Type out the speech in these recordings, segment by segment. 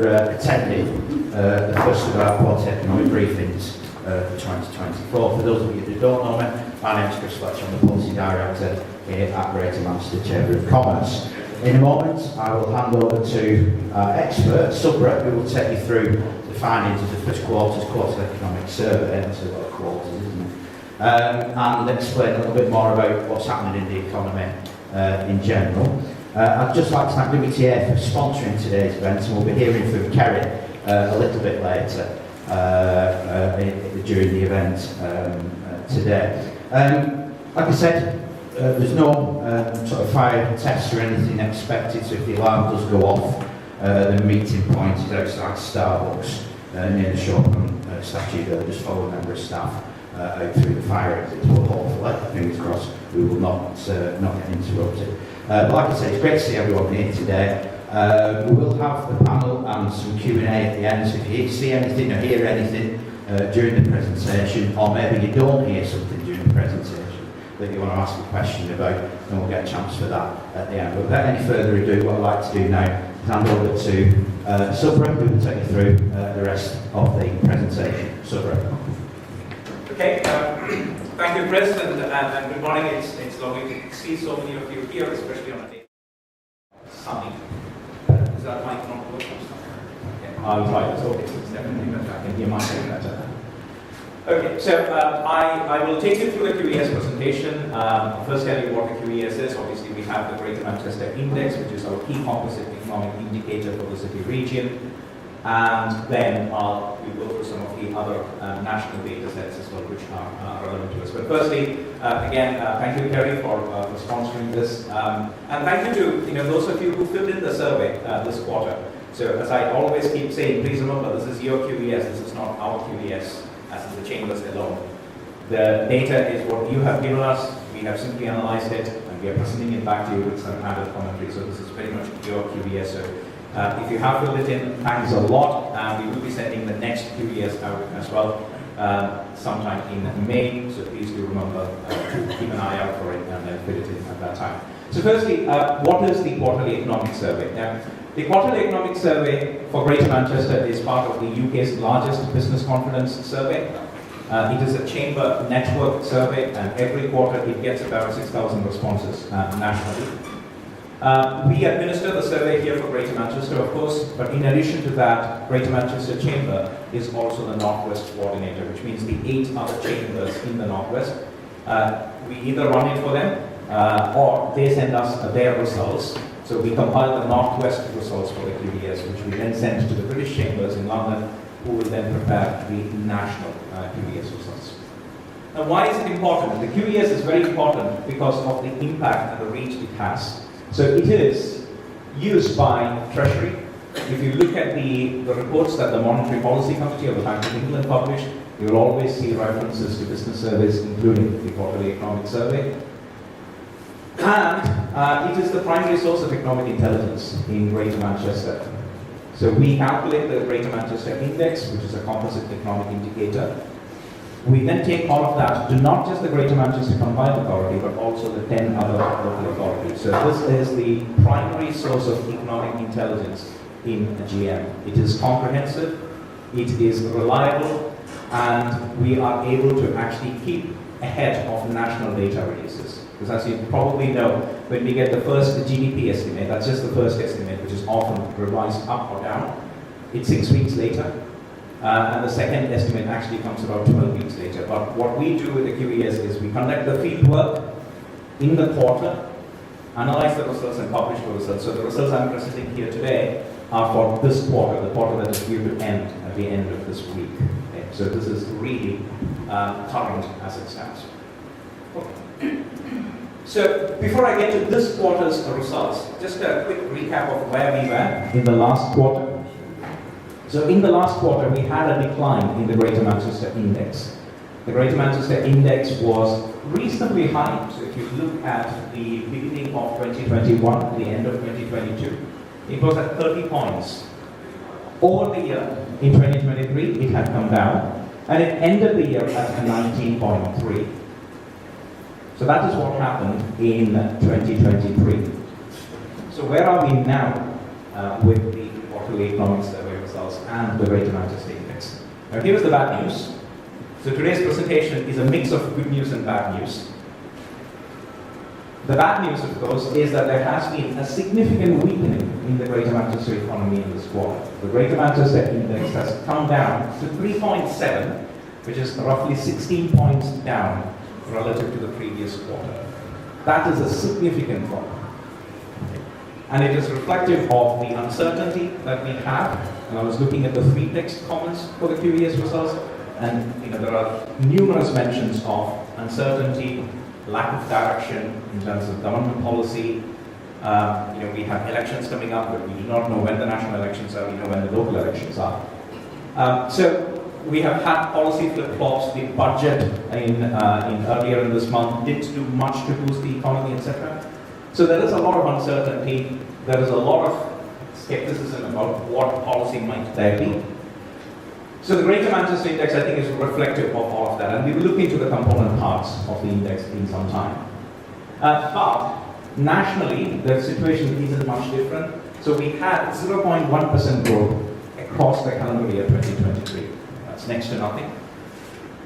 attending the first of our quarterly economic briefings for 2024. For those of you who don't know me, my name is Chris Fletcher. I'm the Policy Director here at Greater Manchester Chamber of Commerce. In a moment, I will hand over to our expert, Subra, who will take you through the findings of the first quarter's quarterly economic survey. That's a lot of quarters, isn't it? And explain a little bit more about what's happening in the economy in general. I'd just like to thank WTA for sponsoring today's event, and we'll be hearing from Kerry a little bit later during the event today. Like I said, there's no sort of fire test or anything expected, so if the alarm does go off, the meeting point is outside Starbucks near the Subrahmaniam statue there. Just follow a member of staff out through the fire exits, but hopefully, fingers crossed, we will not get interrupted. But like I said, it's great to see everyone here today. We will have the panel and some Q&A at the end, so if you see anything or hear anything during the presentation, or maybe you don't hear something during the presentation that you want to ask a question about, then we'll get a chance for that at the end. But without any further ado, what I'd like to do now is hand over to Subra, who will take you through the rest of the presentation. Subra. Okay, thank you, Chris, and good morning. It's lovely to see so many of you here, especially on a day sunny. Is that mic not working? Okay, I'll try this. Okay, so it's definitely better. I can hear my mic better. Okay, so I will take you through the QES presentation. First, tell you what the QES is. Obviously, we have the Greater Manchester Index, which is our key composite economic indicator for the city region. And then we'll go through some of the other national data sets as well, which are relevant to us. But firstly, again, thank you, Kerry, for sponsoring this. And thank you to those of you who filled in the survey this quarter. So as I always keep saying, please remember, this is your QES, this is not our QES, as in the chambers alone. The data is what you have given us. We have simply analyzed it, and we are presenting it back to you with some added commentary. So this is very much your QES. So if you have filled it in, thanks a lot. We will be sending the next QES out as well sometime in May. So please do remember to keep an eye out for it and then fill it in at that time. So firstly, what is the Quarterly Economic Survey? Now, the Quarterly Economic Survey for Greater Manchester is part of the UK's largest business confidence survey. It is a chamber network survey, and every quarter it gets about 6,000 responses nationally. We administer the survey here for Greater Manchester, of course, but in addition to that, Greater Manchester Chamber is also the Northwest Coordinator, which means the 8 other chambers in the Northwest. We either run it for them, or they send us their results. So we compile the Northwest results for the QES, which we then send to the British chambers in London, who will then prepare the national QES results. Now, why is it important? The QES is very important because of the impact and the reach it has. So it is used by Treasury. If you look at the reports that the Monetary Policy Committee of the Bank of England published, you will always see references to business surveys, including the Quarterly Economic Survey. And it is the primary source of economic intelligence in Greater Manchester. So we calculate the Greater Manchester Index, which is a composite economic indicator. We then take all of that to not just the Greater Manchester Combined Authority, but also the 10 other local authorities. So this is the primary source of economic intelligence in a GM. It is comprehensive, it is reliable, and we are able to actually keep ahead of national data releases. Because as you probably know, when we get the first GDP estimate, that's just the first estimate, which is often revised up or down, it's 6 weeks later. And the second estimate actually comes about 12 weeks later. But what we do with the QES is we conduct the field work in the quarter, analyze the results, and publish the results. So the results I'm presenting here today are for this quarter, the quarter that is due to end at the end of this week. Okay. So this is really current as it stands. Okay. So before I get to this quarter's results, just a quick recap of where we were in the last quarter. So in the last quarter, we had a decline in the Greater Manchester Index. The Greater Manchester Index was reasonably high. So if you look at the beginning of 2021, the end of 2022, it was at 30 points. Over the year, in 2023, it had come down, and it ended the year at 19.3. So that is what happened in 2023. So where are we now with the Quarterly Economic Survey results and the Greater Manchester Index. Now here's the bad news. So today's presentation is a mix of good news and bad news. The bad news, of course, is that there has been a significant weakening in the Greater Manchester economy in this quarter. The Greater Manchester Index has come down to 3.7, which is roughly 16 points down relative to the previous quarter. That is a significant drop. And it is reflective of the uncertainty that we have. And I was looking at the free text comments for the QES results, and there are numerous mentions of uncertainty, lack of direction in terms of government policy. We have elections coming up, but we do not know when the national elections are, we know when the local elections are. So we have had policy flip-flops. The budget earlier in this month didn't do much to boost the economy, etc. So there is a lot of uncertainty. There is a lot of skepticism about what policy might there be. So the Greater Manchester Index, I think, is reflective of all of that. And we will look into the component parts of the index in some time. But nationally, the situation isn't much different. So we had 0.1% growth across the calendar year 2023. That's next to nothing.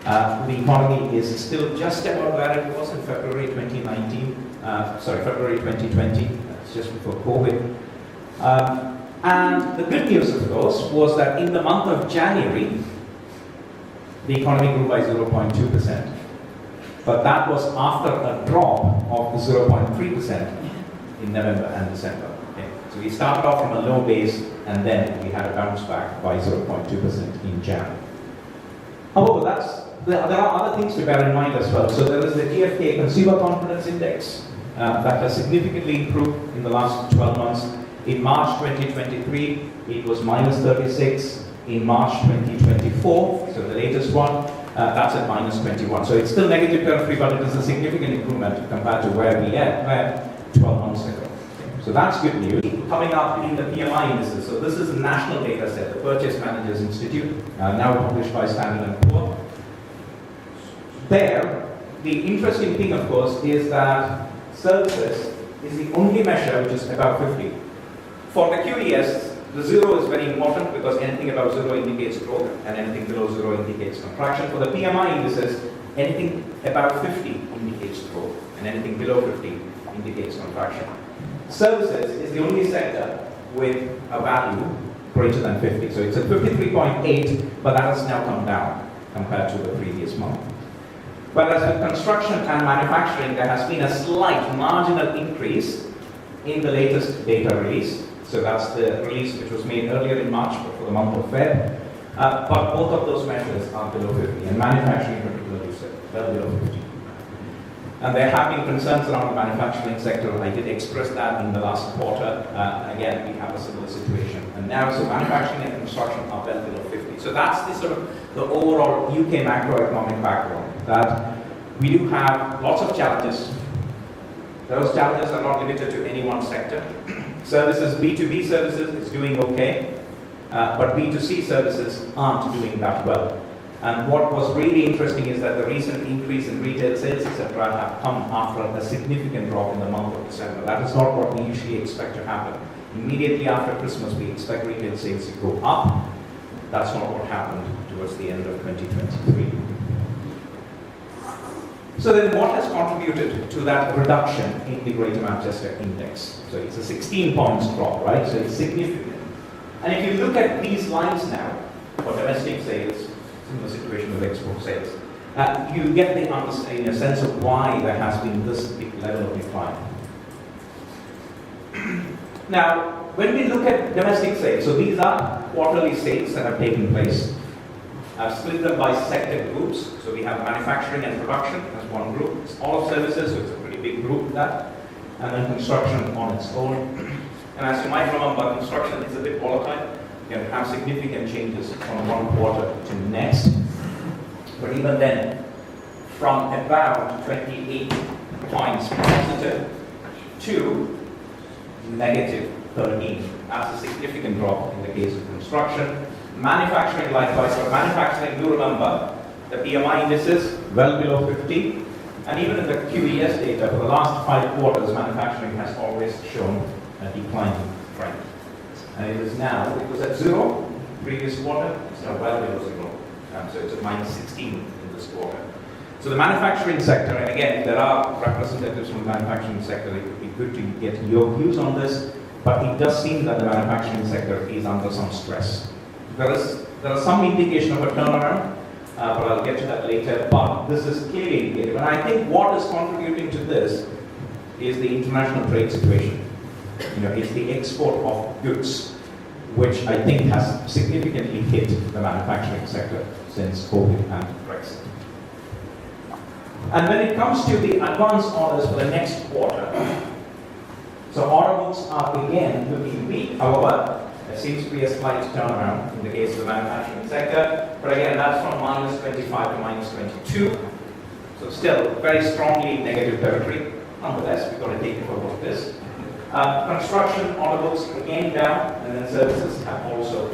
The economy is still just about where it was in February 2020. That's just before COVID. And the good news, of course, was that in the month of January, the economy grew by 0.2%. But that was after a drop of 0.3% in November and December. Okay? So we started off from a low base, and then we had a bounce back by 0.2% in Jan. However, there are other things to bear in mind as well. So there is the GfK Consumer Confidence Index that has significantly improved in the last 12 months. In March 2023, it was minus 36. In March 2024, so the latest one, that's at minus 21. So it's still negative territory, but it is a significant improvement compared to where we were 12 months ago. So that's good news. Coming up in the PMI indices, so this is a national data set, the Purchase Managers Institute, now published by Standard & Poor. There, the interesting thing, of course, is that services is the only measure which is above 50. For the QES, the zero is very important because anything above zero indicates growth and anything below zero indicates contraction. For the PMI indices, anything above 50 indicates growth and anything below 50 indicates contraction. Services is the only sector with a value greater than 50. So it's at 53.8, but that has now come down compared to the previous month. Whereas with construction and manufacturing, there has been a slight marginal increase in the latest data release. So that's the release which was made earlier in March for the month of Feb. But both of those measures are below 50, and manufacturing particularly is well below 50. And there have been concerns around the manufacturing sector. I did express that in the last quarter. Again, we have a similar situation. And now, so manufacturing and construction are well below 50. So that's the sort of the overall UK macroeconomic background, that we do have lots of challenges. Those challenges are not limited to any one sector. Services, B2B services is doing okay, but B2C services aren't doing that well. And what was really interesting is that the recent increase in retail sales, etc., have come after a significant drop in the month of December. That is not what we usually expect to happen. Immediately after Christmas, we expect retail sales to go up. That's not what happened towards the end of 2023. So then what has contributed to that reduction in the Greater Manchester Index? So it's a 16 points drop, right? So it's significant. And if you look at these lines now, for domestic sales, similar situation with export sales, you get the sense of why there has been this big level of decline. Now, when we look at domestic sales, so these are quarterly sales that have taken place. I've split them by sector groups. So we have manufacturing and production as one group. It's all of services, so it's a pretty big group, that. And then construction on its own. And as you might remember, construction is a bit volatile. You can have significant changes from one quarter to next. But even then, from about 28 points positive to negative 13. That's a significant drop in the case of construction. Manufacturing likewise. For manufacturing, do remember, the PMI indices well below 50. And even in the QES data, for the last 5 quarters, manufacturing has always shown a declining trend. And it is now, it was at 0 previous quarter, it's now well below zero. So it's a minus 16 in this quarter. So the manufacturing sector, and again, there are representatives from the manufacturing sector, it would be good to get your views on this, but it does seem that the manufacturing sector is under some stress. There is some indication of a turnaround, but I'll get to that later, but this is clearly indicative. And I think what is contributing to this is the international trade situation. It's the export of goods, which I think has significantly hit the manufacturing sector since COVID and Brexit. And when it comes to the advance orders for the next quarter, so order books are again looking weak. However, there seems to be a slight turnaround in the case of the manufacturing sector, but again, that's from minus 25 to minus 22. So still very strongly in negative territory. Nonetheless, we've got to take it for what it is. Construction order books again down, and then services have also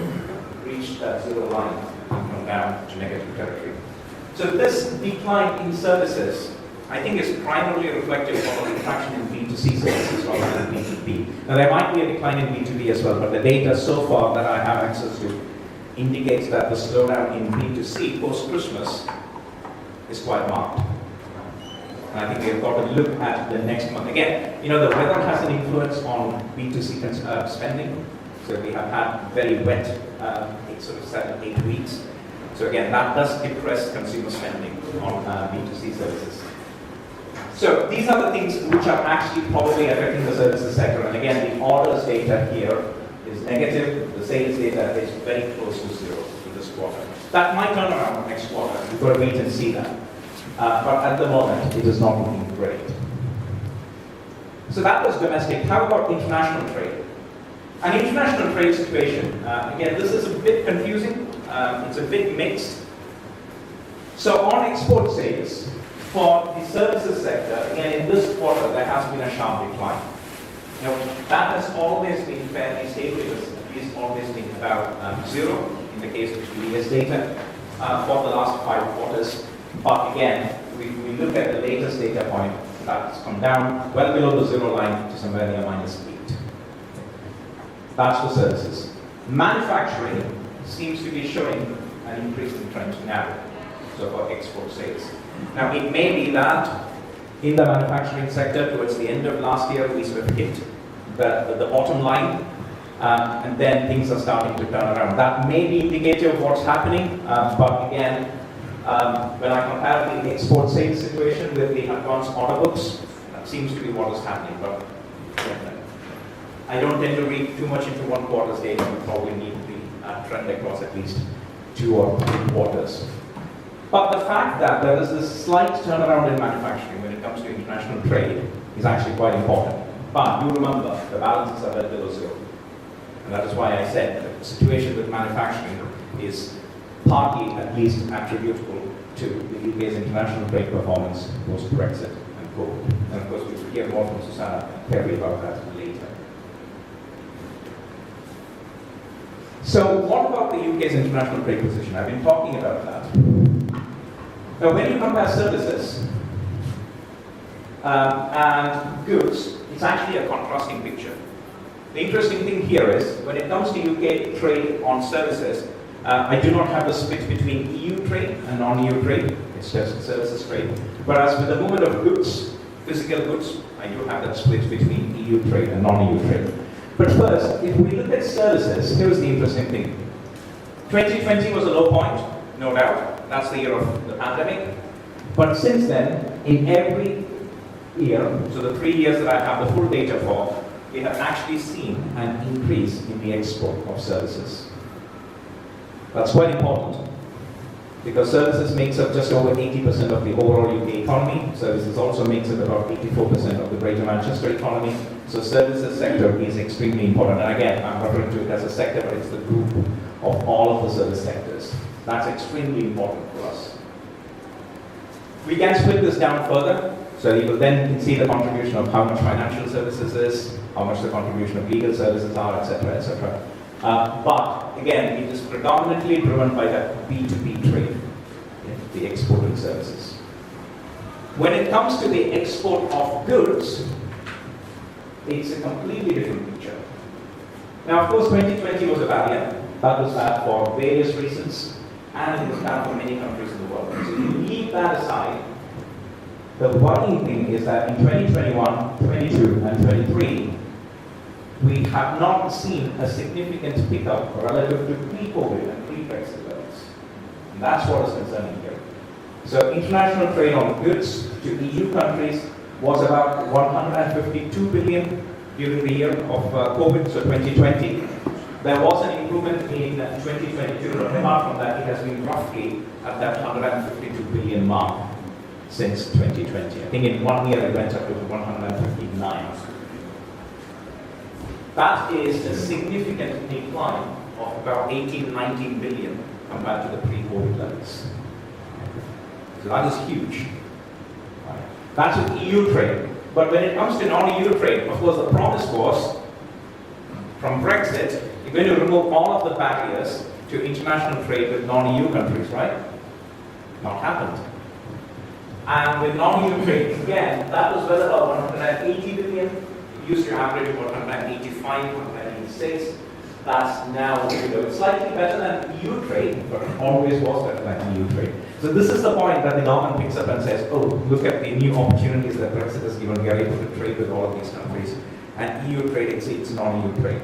reached that zero line and come down to negative territory. So this decline in services, I think, is primarily reflective of a contraction in B2C services rather than B2B. Now there might be a decline in B2B as well, but the data so far that I have access to indicates that the slowdown in B2C post-Christmas is quite marked. And I think we've got to look at the next month. Again, the weather has an influence on B2C spending. So we have had very wet, sort of 7-8 weeks. So again, that does depress consumer spending on B2C services. So these are the things which are actually probably affecting the services sector. And again, the orders data here is negative. The sales data is very close to zero in this quarter. That might turn around next quarter. We've got to wait and see that. But at the moment, it is not looking great. So that was domestic. How about international trade? An international trade situation, again, this is a bit confusing. It's a bit mixed. So on export sales, for the services sector, again, in this quarter, there has been a sharp decline. That has always been fairly stable. It has at least always been about zero in the case of the US data for the last 5 quarters. But again, we look at the latest data point, that's come down well below the zero line to somewhere near minus 8. That's for services. Manufacturing seems to be showing an increasing trend now, so for export sales. Now, it may be that in the manufacturing sector, towards the end of last year, we sort of hit the bottom line, and then things are starting to turn around. That may be indicative of what's happening, but again, when I compare the export sales situation with the advanced order books, that seems to be what is happening. But I don't tend to read too much into one quarter's data. We probably need the trend across at least 2 or 3 quarters. But the fact that there is this slight turnaround in manufacturing when it comes to international trade is actually quite important. But do remember, the balances are well below zero. And that is why I said that the situation with manufacturing is partly at least attributable to the UK's international trade performance post-Brexit and COVID. And of course, we will hear more from Susanna Perry about that later. So what about the UK's international trade position? I've been talking about that. Now, when you compare services and goods, it's actually a contrasting picture. The interesting thing here is, when it comes to UK trade on services, I do not have the split between EU trade and non-EU trade. It's just services trade. Whereas with the movement of goods, physical goods, I do have that split between EU trade and non-EU trade. But first, if we look at services, here's the interesting thing. 2020 was a low point, no doubt. That's the year of the pandemic. But since then, in every year, so the 3 years that I have the full data for, we have actually seen an increase in the export of services. That's quite important, because services makes up just over 80% of the overall UK economy. Services also makes up about 84% of the Greater Manchester economy. So services sector is extremely important. And again, I'm referring to it as a sector, but it's the group of all of the service sectors. That's extremely important for us. We can split this down further. So you will then see the contribution of how much financial services is, how much the contribution of legal services are, etc., etc. But again, it is predominantly driven by the B2B trade, the exporting services. When it comes to the export of goods, it's a completely different picture. Now, of course, 2020 was a bad year, That was bad for various reasons, and it was bad for many countries in the world. So if you leave that aside, the worrying thing is that in 2021, 22, and 23, we have not seen a significant pickup relative to pre-COVID and pre-Brexit levels. And that's what is concerning here. So international trade on goods to EU countries was about 152 billion during the year of COVID, so 2020. There was an improvement in 2022, but apart from that, it has been roughly at that 152 billion mark since 2020. I think in 1 year it went up to 159. That is a significant decline of about 18-19 billion compared to the pre-COVID levels. So that is huge. That's with EU trade. But when it comes to non-EU trade, of course the promise was, from Brexit, you're going to remove all of the barriers to international trade with non-EU countries, right? Not happened. And with non-EU trade, again, that was well about 180 billion. It used to average about 185, 186. That's now, it's slightly better than EU trade, but it always was better than EU trade. So this is the point that the government picks up and says, oh, look at the new opportunities that Brexit has given. We are able to trade with all of these countries. And EU trade exceeds non-EU trade.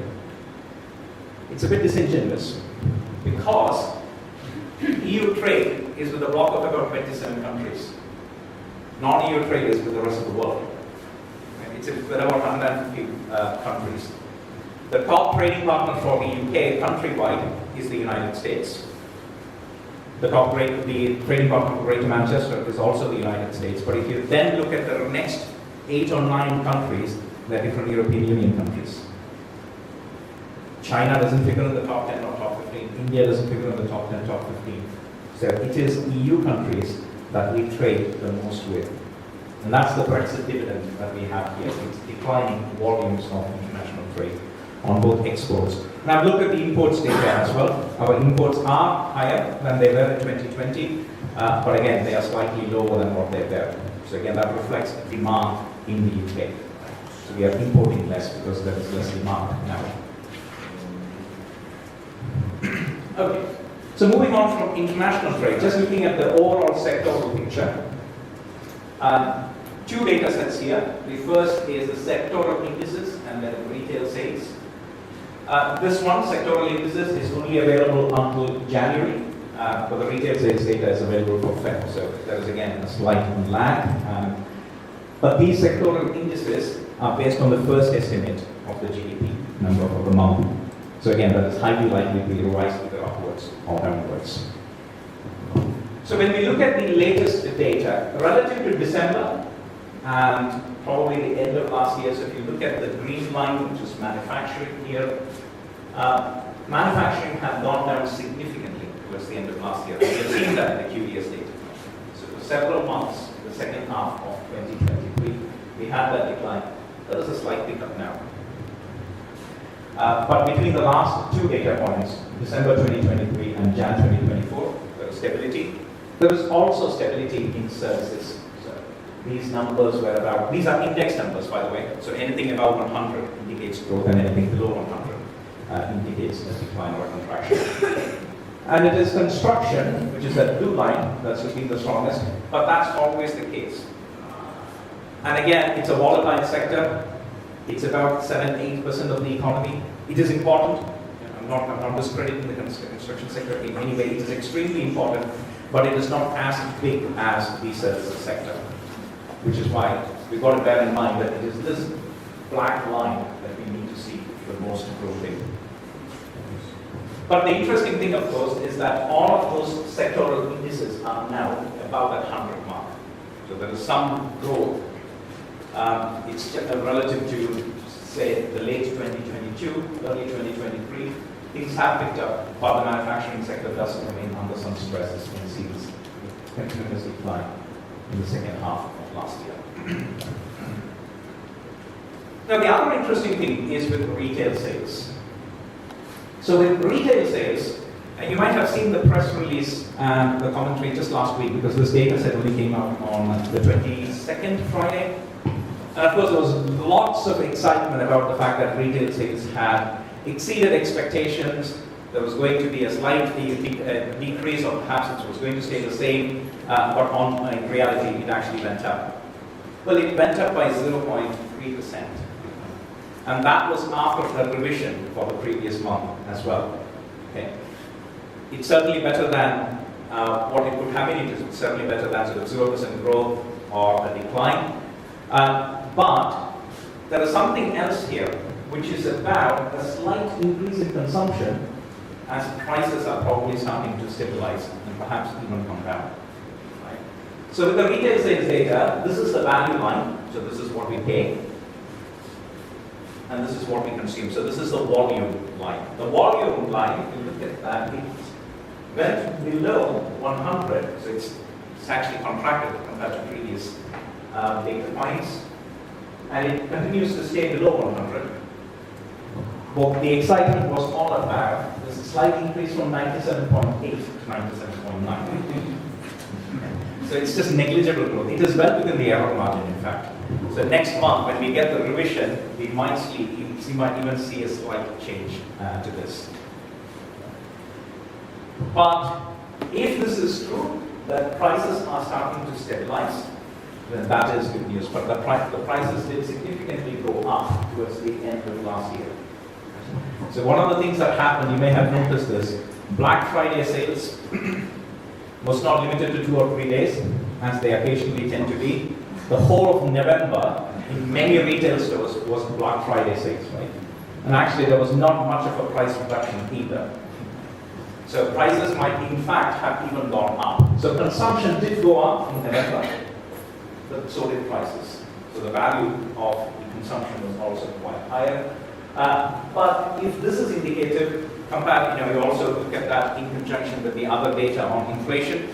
It's a bit disingenuous because EU trade is with a bloc of about 27 countries. Non-EU trade is with the rest of the world. It's with about 150 countries. The top trading partner for the UK countrywide is the United States. The trading partner for Greater Manchester is also the United States. But if you then look at the next 8 or 9 countries, they're different European Union countries. China doesn't figure in the top 10 or top 15. India doesn't figure in the top 10, top 15. So it is EU countries that we trade the most with. And that's the Brexit dividend that we have here. It's declining volumes of international trade on both exports. Now I've looked at the imports data as well. Our imports are higher than they were in 2020, but again, they are slightly lower than what they were. So again, that reflects demand in the UK. So we are importing less because there is less demand now. Okay, so moving on from international trade, just looking at the overall sectoral picture. 2 data sets here. The first is the sectoral indices and then retail sales. This one, sectoral indices, is only available until January, but the retail sales data is available for Feb. So there is again a slight lag. But these sectoral indices are based on the first estimate of the GDP number for the month. So again, that is highly likely to be revised either upwards or downwards. So when we look at the latest data, relative to December and probably the end of last year, so if you look at the green line, which is manufacturing here, manufacturing had gone down significantly towards the end of last year. We've seen that in the QDS data. So for several months, the second half of 2023, we had that decline. There is a slight pickup now. But between the last 2 data points, December 2023 and Jan 2024, there was stability. There was also stability in services. So these numbers were about, these are index numbers, by the way. So anything above 100 indicates growth and anything below 100 indicates a decline or contraction. And it is construction, which is that blue line, that's been the strongest, but that's always the case. And again, it's a volatile sector. It's about 7-8% of the economy. It is important. I'm not discrediting the construction sector in any way. It is extremely important, but it is not as big as the services sector, which is why we've got to bear in mind that it is this black line that we need to see the most growth in. But the interesting thing, of course, is that all of those sectoral indices are now above that 100 mark. So there is some growth. It's relative to, say, the late 2022, early 2023. Things have picked up, but the manufacturing sector does remain under some stress, as you can see this continuous decline in the second half of last year. Now, the other interesting thing is with retail sales. So with retail sales, and you might have seen the press release and the commentary just last week, because this data set only came out on the 22nd, Friday. And of course, there was lots of excitement about the fact that retail sales had exceeded expectations. there was going to be a slight decrease, or perhaps it was going to stay the same, but in reality, it actually went up. Well, it went up by 0.3%. And that was after a revision for the previous month as well. Okay. It's certainly better than what it would have been. It is certainly better than sort of 0% growth or a decline. But there is something else here, which is about a slight increase in consumption as prices are probably starting to stabilize and perhaps even come down. Right? So with the retail sales data, this is the value line. So this is what we pay. And this is what we consume. So this is the volume line. The volume line, if you look at that, it went below 100. So it's actually contracted compared to previous data points. And it continues to stay below 100. But the excitement was all about this slight increase from 97.8 to 97.9. So it's just negligible growth. It is well within the error margin, in fact. So next month, when we get the revision, we might even see a slight change to this. But if this is true, that prices are starting to stabilize, then that is good news. But the prices did significantly go up towards the end of last year. So one of the things that happened, you may have noticed this, Black Friday sales was not limited to 2 or 3 days, as they occasionally tend to be. The whole of November, in many retail stores, was Black Friday sales, right? And actually, there was not much of a price reduction either. So prices might, in fact, have even gone up. So consumption did go up in November, but so did prices. So the value of the consumption was also quite higher. But if this is indicative, you also look at that in conjunction with the other data on inflation.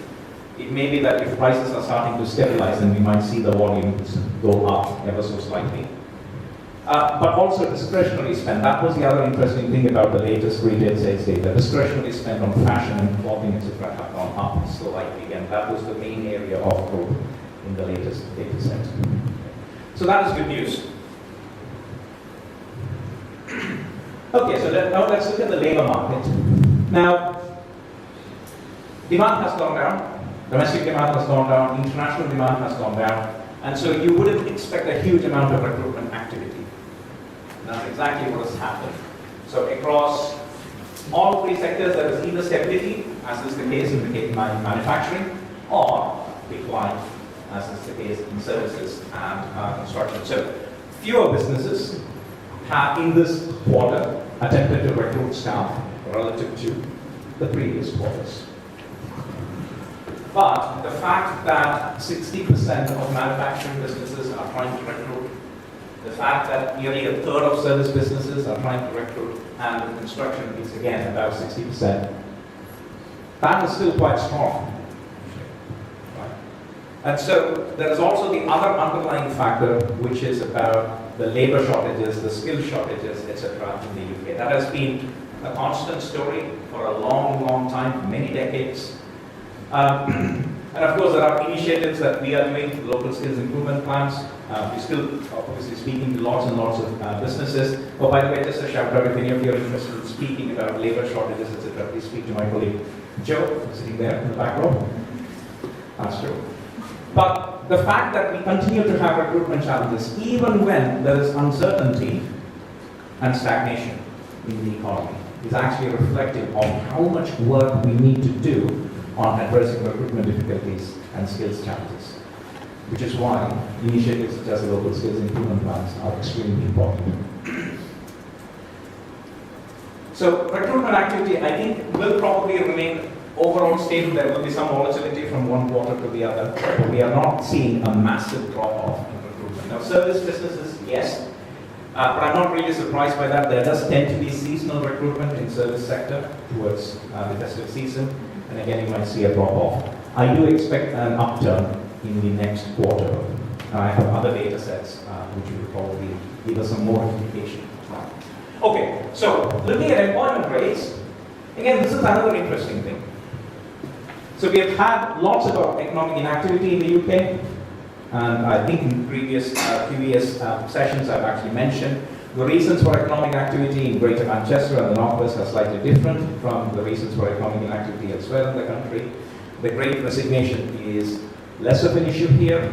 It may be that if prices are starting to stabilize, then we might see the volumes go up ever so slightly. But also discretionary spend. That was the other interesting thing about the latest retail sales data. Discretionary spend on fashion and clothing, etc., have gone up slightly. Again, that was the main area of growth in the latest data set. So that is good news. Okay, so now let's look at the labor market. Now, demand has gone down, domestic demand has gone down, international demand has gone down, and so you wouldn't expect a huge amount of recruitment activity. And that's exactly what has happened. So across all 3 sectors, there is either stability, as is the case in the manufacturing, or decline, as is the case in services and construction. So fewer businesses have in this quarter attempted to recruit staff relative to the previous quarters. But the fact that 60% of manufacturing businesses are trying to recruit, the fact that nearly a third of service businesses are trying to recruit, and the construction is again about 60%, that is still quite strong. Right? And so there is also the other underlying factor, which is about the labor shortages, the skill shortages, etc. in the UK. That has been a constant story for a long, long time, for many decades. And of course, there are initiatives that we are doing, local skills improvement plans. We're still obviously speaking to lots and lots of businesses. Oh, by the way, just a shout out, if any of you are interested in speaking about labor shortages, etc., please speak to my colleague Joe, sitting there in the back row. That's true. But the fact that we continue to have recruitment challenges, even when there is uncertainty and stagnation in the economy, is actually reflective of how much work we need to do on addressing recruitment difficulties and skills challenges, which is why initiatives such as the local skills improvement plans are extremely important. So recruitment activity, I think, will probably remain overall stable. There will be some volatility from one quarter to the other, but we are not seeing a massive drop-off in recruitment. Now, service businesses, yes, but I'm not really surprised by that. There does tend to be seasonal recruitment in service sector towards the festive season, and again, you might see a drop-off. I do expect an upturn in the next quarter. I have other data sets which will probably give us some more indication. Okay, so looking at employment rates, again, this is another interesting thing. So we have had lots of economic inactivity in the UK, and I think in previous sessions I've actually mentioned The reasons for economic activity in Greater Manchester and the Northwest are slightly different from the reasons for economic activity elsewhere in the country. The Great Resignation is less of an issue here.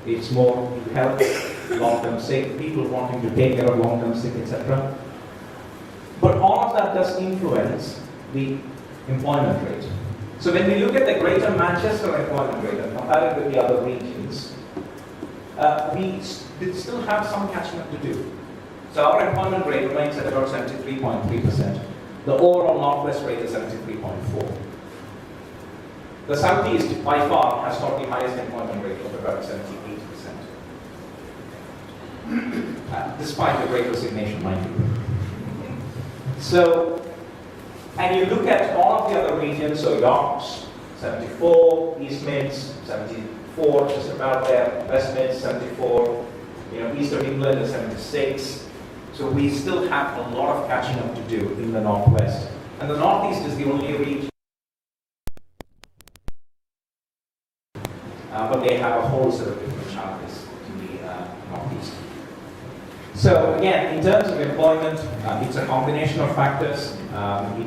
It's more to help long-term sick, people wanting to take care of long-term sick, etc. But all of that does influence the employment rate. So when we look at the Greater Manchester employment rate and compare it with the other regions, we still have some catching up to do. So our employment rate remains at about 73.3%. The overall Northwest rate is 73.4%. The Southeast, by far, has got the highest employment rate of about 78%. Despite the Great Resignation, mind you. So, and you look at all of the other regions, so York's 74, East Mids 74, just about there, West Mids 74, East of England is 76. So we still have a lot of catching up to do in the Northwest. And the Northeast is the only region, but they have a whole set of different challenges in the Northeast. So again, in terms of employment, it's a combination of factors.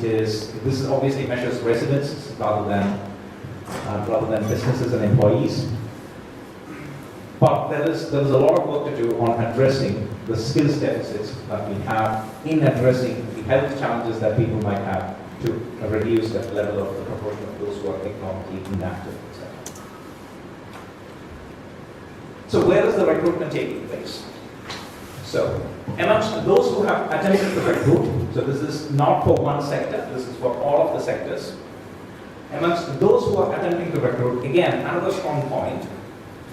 This is obviously measures residents rather than businesses and employees. But there is a lot of work to do on addressing the skills deficits that we have in addressing the health challenges that people might have to reduce the level of the proportion of those who are economically inactive, etc. So where is the recruitment taking place? So amongst those who have attempted to recruit, so this is not for one sector, this is for all of the sectors. Amongst those who are attempting to recruit, again, another strong point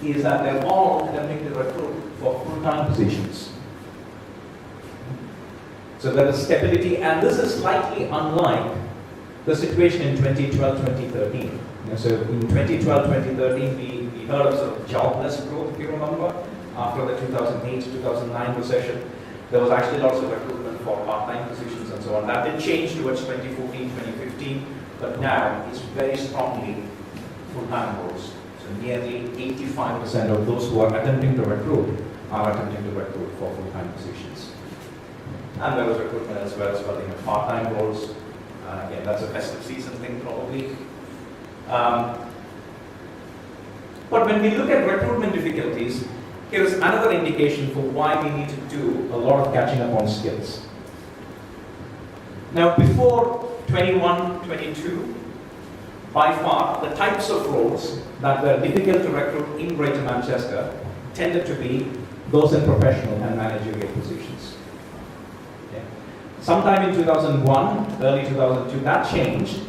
is that they're all attempting to recruit for full-time positions. So there is stability, and this is slightly unlike the situation in 2012-2013. So in 2012-2013, we heard of sort of jobless growth, if you remember, after the 2008-2009 recession. There was actually lots of recruitment for part-time positions and so on. That did change towards 2014-2015, but now it's very strongly full-time roles. So nearly 85% of those who are attempting to recruit are attempting to recruit for full-time positions. And there was recruitment as well in part-time roles. Again, that's a festive season thing probably. But when we look at recruitment difficulties, here is another indication for why we need to do a lot of catching up on skills. Now, before 21-22, by far, the types of roles that were difficult to recruit in Greater Manchester tended to be those in professional and managerial positions. Okay. Sometime in 2001, early 2002, that changed,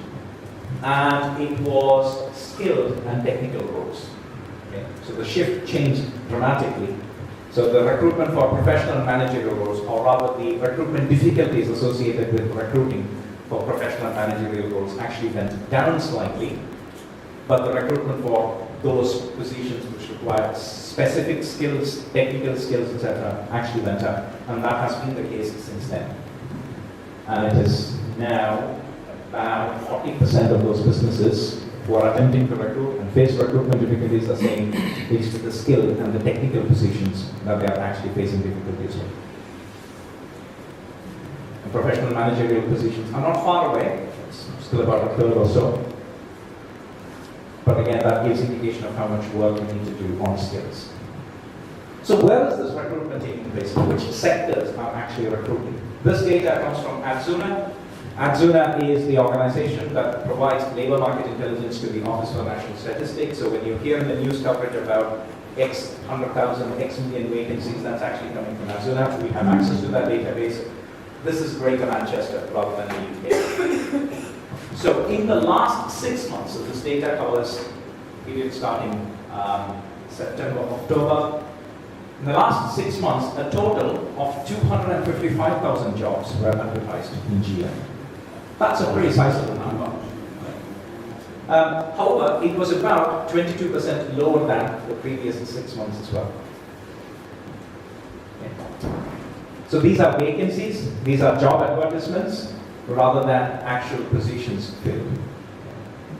and it was skilled and technical roles. Okay. So the shift changed dramatically. So the recruitment for professional and managerial roles, or rather the recruitment difficulties associated with recruiting for professional and managerial roles actually went down slightly, but the recruitment for those positions which require specific skills, technical skills, etc., actually went up, and that has been the case since then. And it is now about 40% of those businesses who are attempting to recruit and face recruitment difficulties are saying it's the skill and the technical positions that they are actually facing difficulties with. And professional managerial positions are not far away, it's still about a third or so. But again, that gives indication of how much work we need to do on skills. So where is this recruitment taking place? Which sectors are actually recruiting? This data comes from Adzuna. Adzuna is the organization that provides labor market intelligence to the Office for National Statistics. So when you hear in the news coverage about X 100,000, X million vacancies, that's actually coming from Adzuna. We have access to that database. This is Greater Manchester rather than the UK. So in the last 6 months, so this data covers period starting September, October. In the last 6 months, a total of 255,000 jobs were advertised in GM. That's a pretty sizable number. However, it was about 22% lower than the previous 6 months as well. Okay. So these are vacancies, these are job advertisements, rather than actual positions filled.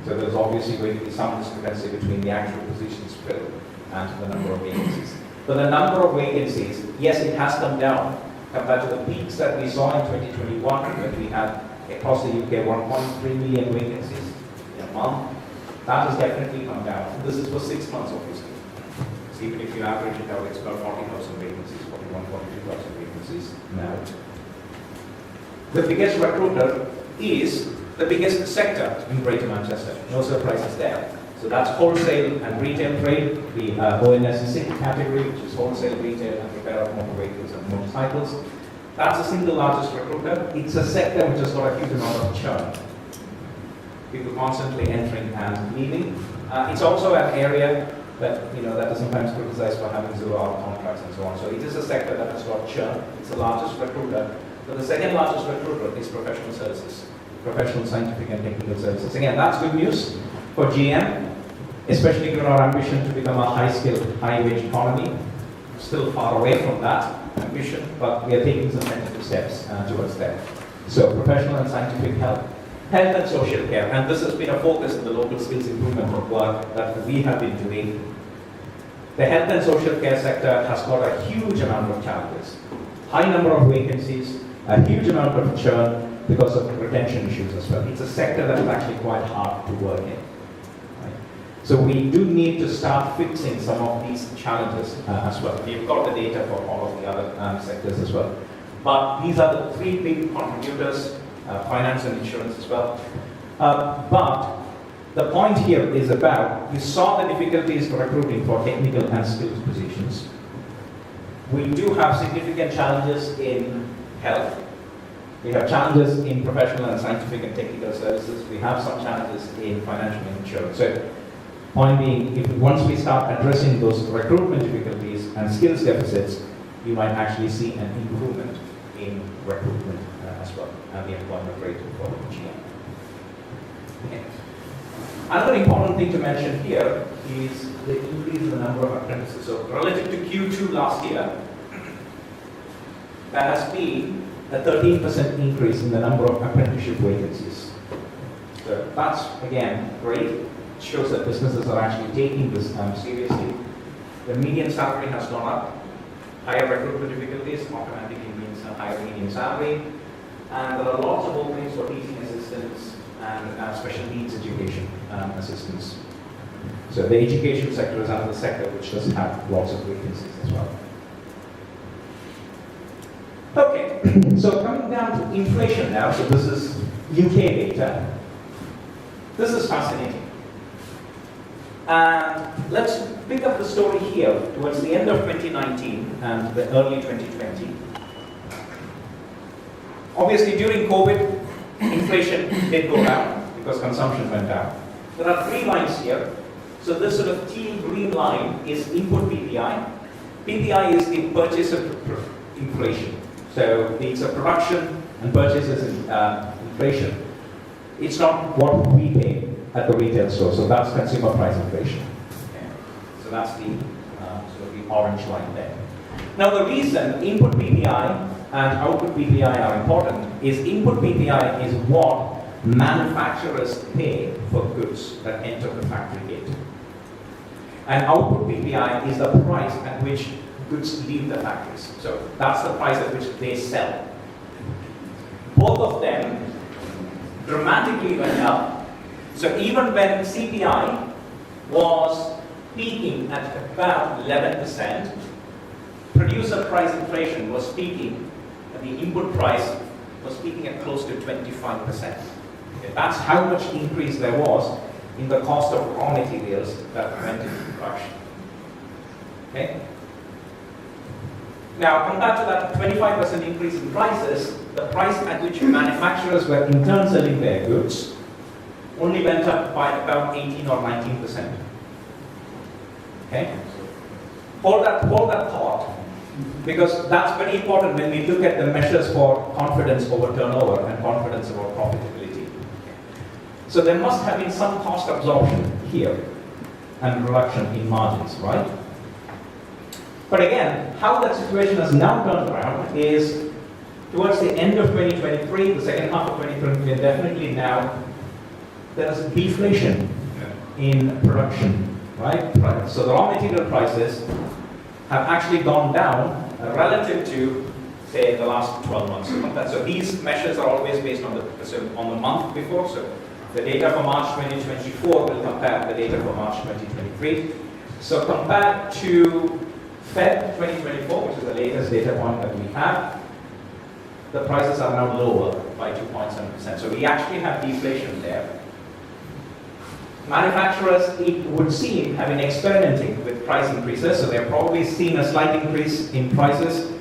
So there's obviously going to be some discrepancy between the actual positions filled and the number of vacancies. But the number of vacancies, yes, it has come down, compared to the peaks that we saw in 2021, when we had across the UK 1.3 million vacancies in a month. That has definitely come down. This is for 6 months, obviously. So even if you average it out, it's about 40,000 vacancies, 42,000 vacancies now. The biggest recruiter is the biggest sector in Greater Manchester. No surprises there. So that's wholesale and retail trade, the ONS6 category, which is wholesale, retail, and repair of motor vehicles and motorcycles. That's the single largest recruiter. It's a sector which has got a huge amount of churn. People constantly entering and leaving. It's also an area that that is sometimes criticized for having 0-hour contracts and so on. So it is a sector that has got churn. It's the largest recruiter. But the second largest recruiter is professional services, professional, scientific, and technical services. Again, that's good news for GM, especially given our ambition to become a high-skilled, high-wage economy. Still far away from that ambition, but we are taking some tentative steps towards that. So professional and scientific health and social care, and this has been a focus in the local skills improvement work that we have been doing. The health and social care sector has got a huge amount of challenges. High number of vacancies, a huge amount of churn because of retention issues as well. It's a sector that is actually quite hard to work in. So we do need to start fixing some of these challenges as well. We've got the data for all of the other sectors as well. But these are the three big contributors, finance and insurance as well. But the point here is about, you saw the difficulties for recruiting for technical and skilled positions. We do have significant challenges in health. We have challenges in professional and scientific and technical services. We have some challenges in financial and insurance. So point being, if once we start addressing those recruitment difficulties and skills deficits, you might actually see an improvement in recruitment as well, and the employment rate for GM. Okay. Another important thing to mention here is the increase in the number of apprentices. So relative to Q2 last year, there has been a 13% increase in the number of apprenticeship vacancies. So that's, again, great. Shows that businesses are actually taking this seriously. The median salary has gone up. Higher recruitment difficulties automatically means a higher median salary. And there are lots of openings for teaching assistants and special needs education assistants. So the education sector is another sector which does have lots of vacancies as well. Okay, so coming down to inflation now. So this is UK data. This is fascinating. And let's pick up the story here towards the end of 2019 and the early 2020. Obviously, during COVID, inflation did go down because consumption went down. There are three lines here. So this sort of teal green line is input PPI. PPI is the purchase of inflation. So it's a production and purchases inflation. It's not what we pay at the retail store. So that's consumer price inflation. Okay. So that's the sort of the orange line there. Now the reason input PPI and output PPI are important is input PPI is what manufacturers pay for goods that enter the factory gate. And output PPI is the price at which goods leave the factories. So that's the price at which they sell. Both of them dramatically went up. So even when CPI was peaking at about 11%, producer price inflation was peaking, and the input price was peaking at close to 25%. Okay, that's how much increase there was in the cost of raw materials that went into production. Okay? Now, compared to that 25% increase in prices, the price at which manufacturers were in turn selling their goods only went up by about 18 or 19%. Okay? Hold that thought, because that's very important when we look at the measures for confidence over turnover and confidence about profitability. So there must have been some cost absorption here and reduction in margins, right? But again, how that situation has now turned around is towards the end of 2023, the second half of 2023, definitely now, there is deflation in production, right? So the raw material prices have actually gone down relative to say, the last 12 months. So these measures are always based on the month before. So the data for March 2024 will compare the data for March 2023. So compared to Feb 2024, which is the latest data point that we have, the prices are now lower by 2.7%. So we actually have deflation there. Manufacturers, it would seem, have been experimenting with price increases, so they're probably seen a slight increase in prices,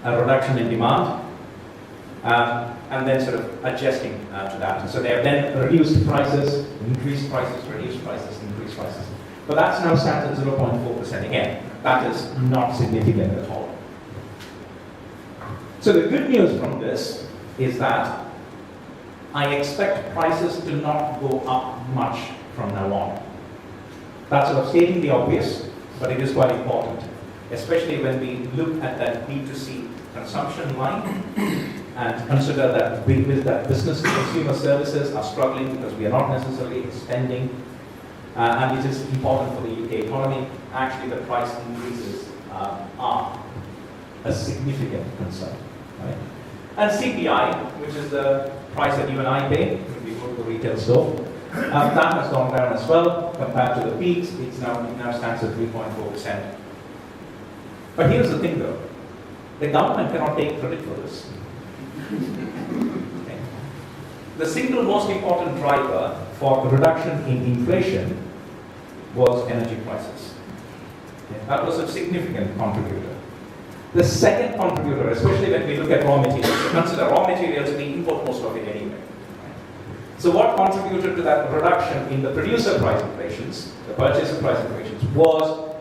a reduction in demand, and then sort of adjusting to that. So they have then reduced prices, increased prices, reduced prices, increased prices. But that's now stands at 0.4% again. That is not significant at all. So the good news from this is that I expect prices to not go up much from now on. That's sort of stating the obvious, but it is quite important, especially when we look at that B2C consumption line and consider that business and consumer services are struggling because we are not necessarily spending, and it is important for the UK economy. Actually, the price increases are a significant concern. Right? And CPI, which is the price that you and I pay when we go to the retail store, that has gone down as well compared to the peaks. It now stands at 3.4%. But here's the thing though, the government cannot take credit for this. Okay. The single most important driver for reduction in inflation was energy prices. Okay. That was a significant contributor. The second contributor, especially when we look at raw materials, consider raw materials, we import most of it anyway. So what contributed to that reduction in the producer price inflations, the purchaser price inflations, was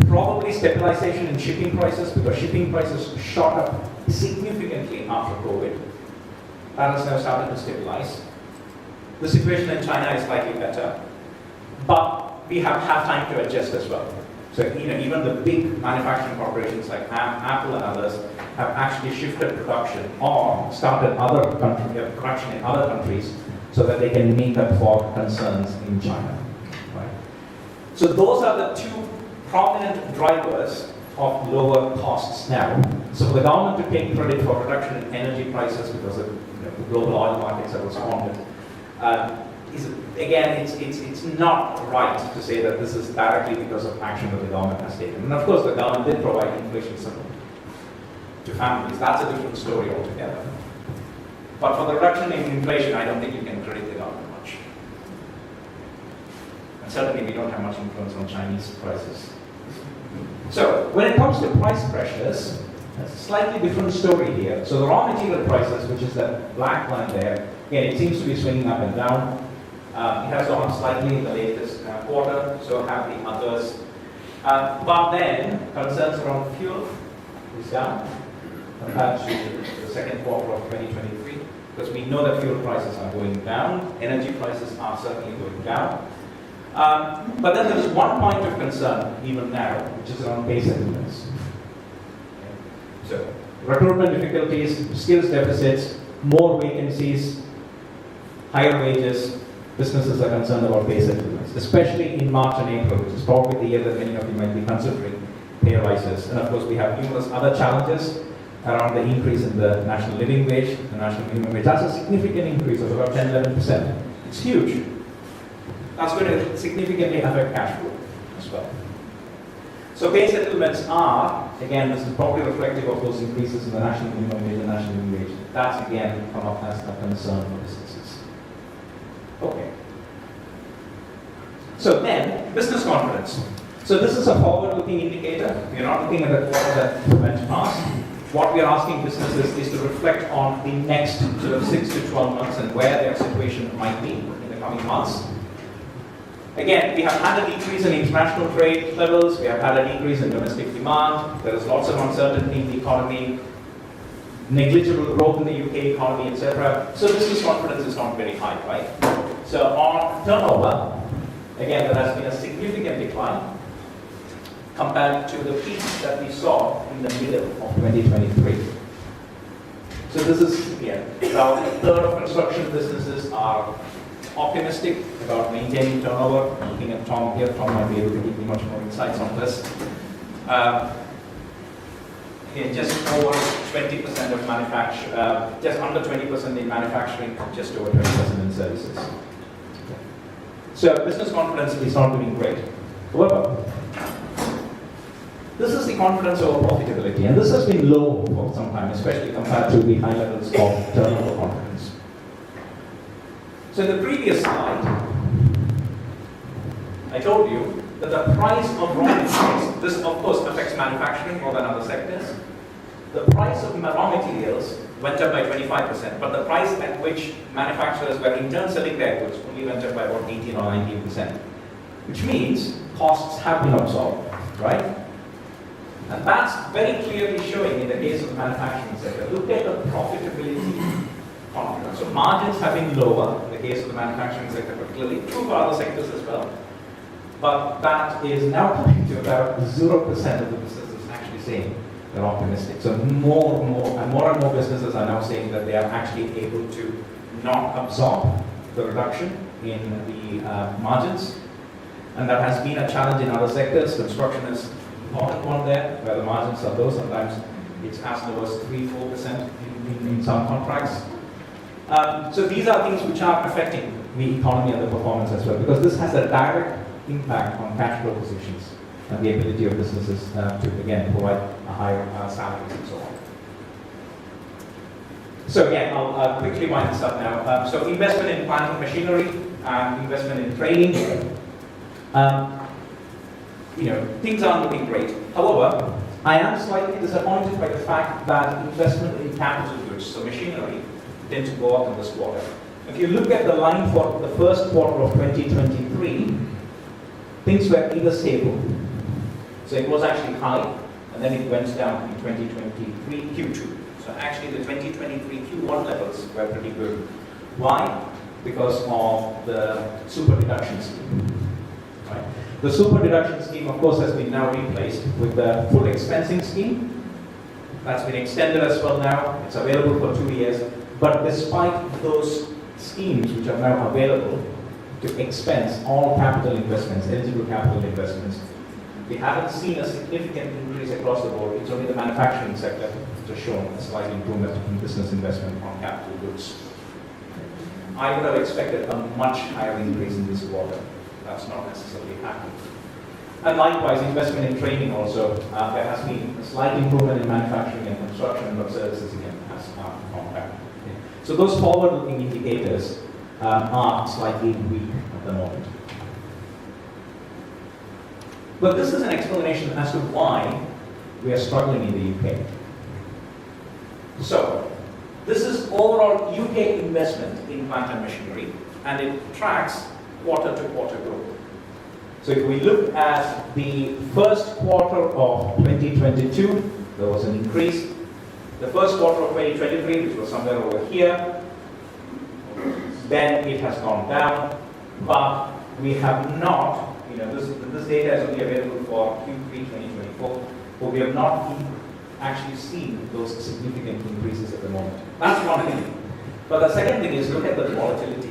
probably stabilization in shipping prices, because shipping prices shot up significantly after COVID. That has now started to stabilize. The situation in China is slightly better, but we have time to adjust as well. So even the big manufacturing corporations like Apple and others have actually shifted production or started production in other countries so that they can make up for concerns in China. Right? So those are the two prominent drivers of lower costs now. So for the government to take credit for reduction in energy prices because of the global oil markets have responded, it's not right to say that this is directly because of action that the government has taken. And of course, the government did provide inflation support to families. That's a different story altogether. But for the reduction in inflation, I don't think you can credit the government much. And certainly, we don't have much influence on Chinese prices. So, when it comes to price pressures, that's a slightly different story here. So, the raw material prices, which is that black line there, again, it seems to be swinging up and down. It has gone up slightly in the latest quarter, so have the others. But then, concerns around fuel is down compared to the second quarter of 2023, because we know that fuel prices are going down, energy prices are certainly going down. But then there's one point of concern even now, which is around pay settlements. Okay. So, recruitment difficulties, skills deficits, more vacancies, higher wages. Businesses are concerned about pay settlements, especially in March and April, which is probably the year that many of you might be considering pay rises. And of course, we have numerous other challenges around the increase in the national living wage, the national minimum wage. That's a significant increase of about 10-11%. It's huge. That's going to significantly affect cash flow as well. So pay settlements are, again, this is probably reflective of those increases in the national minimum wage and national living wage. That's again come up as a concern for businesses. Okay. So then, business confidence. So this is a forward-looking indicator. We are not looking at the quarter that went past. What we are asking businesses is to reflect on the next sort of 6 to 12 months and where their situation might be in the coming months. Again, we have had a decrease in international trade levels. We have had a decrease in domestic demand. There is lots of uncertainty in the economy, negligible growth in the UK economy, etc. So business confidence is not very high, right? So on turnover, again, there has been a significant decline compared to the peaks that we saw in the middle of 2023. So this is, again, about a third of construction businesses are optimistic about maintaining turnover. Looking at Tom here, Tom might be able to give me much more insights on this. just over 20% of manufacture, just under 20% in manufacturing, just over 20% in services. So business confidence is not doing great. However, this is the confidence over profitability, and this has been low for some time, especially compared to the high levels of turnover confidence. So in the previous slide, I told you that the price of raw materials, this of course affects manufacturing more than other sectors. The price of raw materials went up by 25%, but the price at which manufacturers were in turn selling their goods only went up by about 18 or 19%, which means costs have been absorbed, right? And that's very clearly showing in the case of the manufacturing sector. Look at the profitability confidence. So margins have been lower in the case of the manufacturing sector, particularly true for other sectors as well. But that is now coming to about 0% of the businesses actually saying they're optimistic. So more and more businesses are now saying that they are actually able to not absorb the reduction in the margins. And that has been a challenge in other sectors. Construction is an important one there, where the margins are low. Sometimes it's as low as 3-4% in some contracts. So these are things which are affecting the economy and the performance as well, because this has a direct impact on cash flow positions and the ability of businesses to again provide a higher salaries and so on. So again, I'll quickly wind this up now. So investment in plant and machinery, investment in training. Things aren't looking great. However, I am slightly disappointed by the fact that investment in capital goods, so machinery, tend to go up in this quarter. If you look at the line for the first quarter of 2023, things were either stable, so it was actually high, and then it went down in 2023 Q2. So actually the 2023 Q1 levels were pretty good. Why? Because of the super deduction scheme. Right? The super deduction scheme, of course, has been now replaced with the full expensing scheme. That's been extended as well now. It's available for 2 years. But despite those schemes which are now available to expense all capital investments, eligible capital investments, we haven't seen a significant increase across the board. It's only the manufacturing sector which has shown a slight improvement in business investment on capital goods. I would have expected a much higher increase in this quarter. That's not necessarily happened. And likewise, investment in training also, there has been a slight improvement in manufacturing and construction, but services again has gone back. Okay. So those forward-looking indicators are slightly weak at the moment. But this is an explanation as to why we are struggling in the UK. So, this is overall UK investment in plant and machinery, and it tracks quarter-to-quarter growth. So if we look at the first quarter of 2022, there was an increase. The first quarter of 2023, which was somewhere over here, then it has gone down, but we have not, this data is only available for Q3 2024, but we have not actually seen those significant increases at the moment. That's one thing. But the second thing is look at the volatility.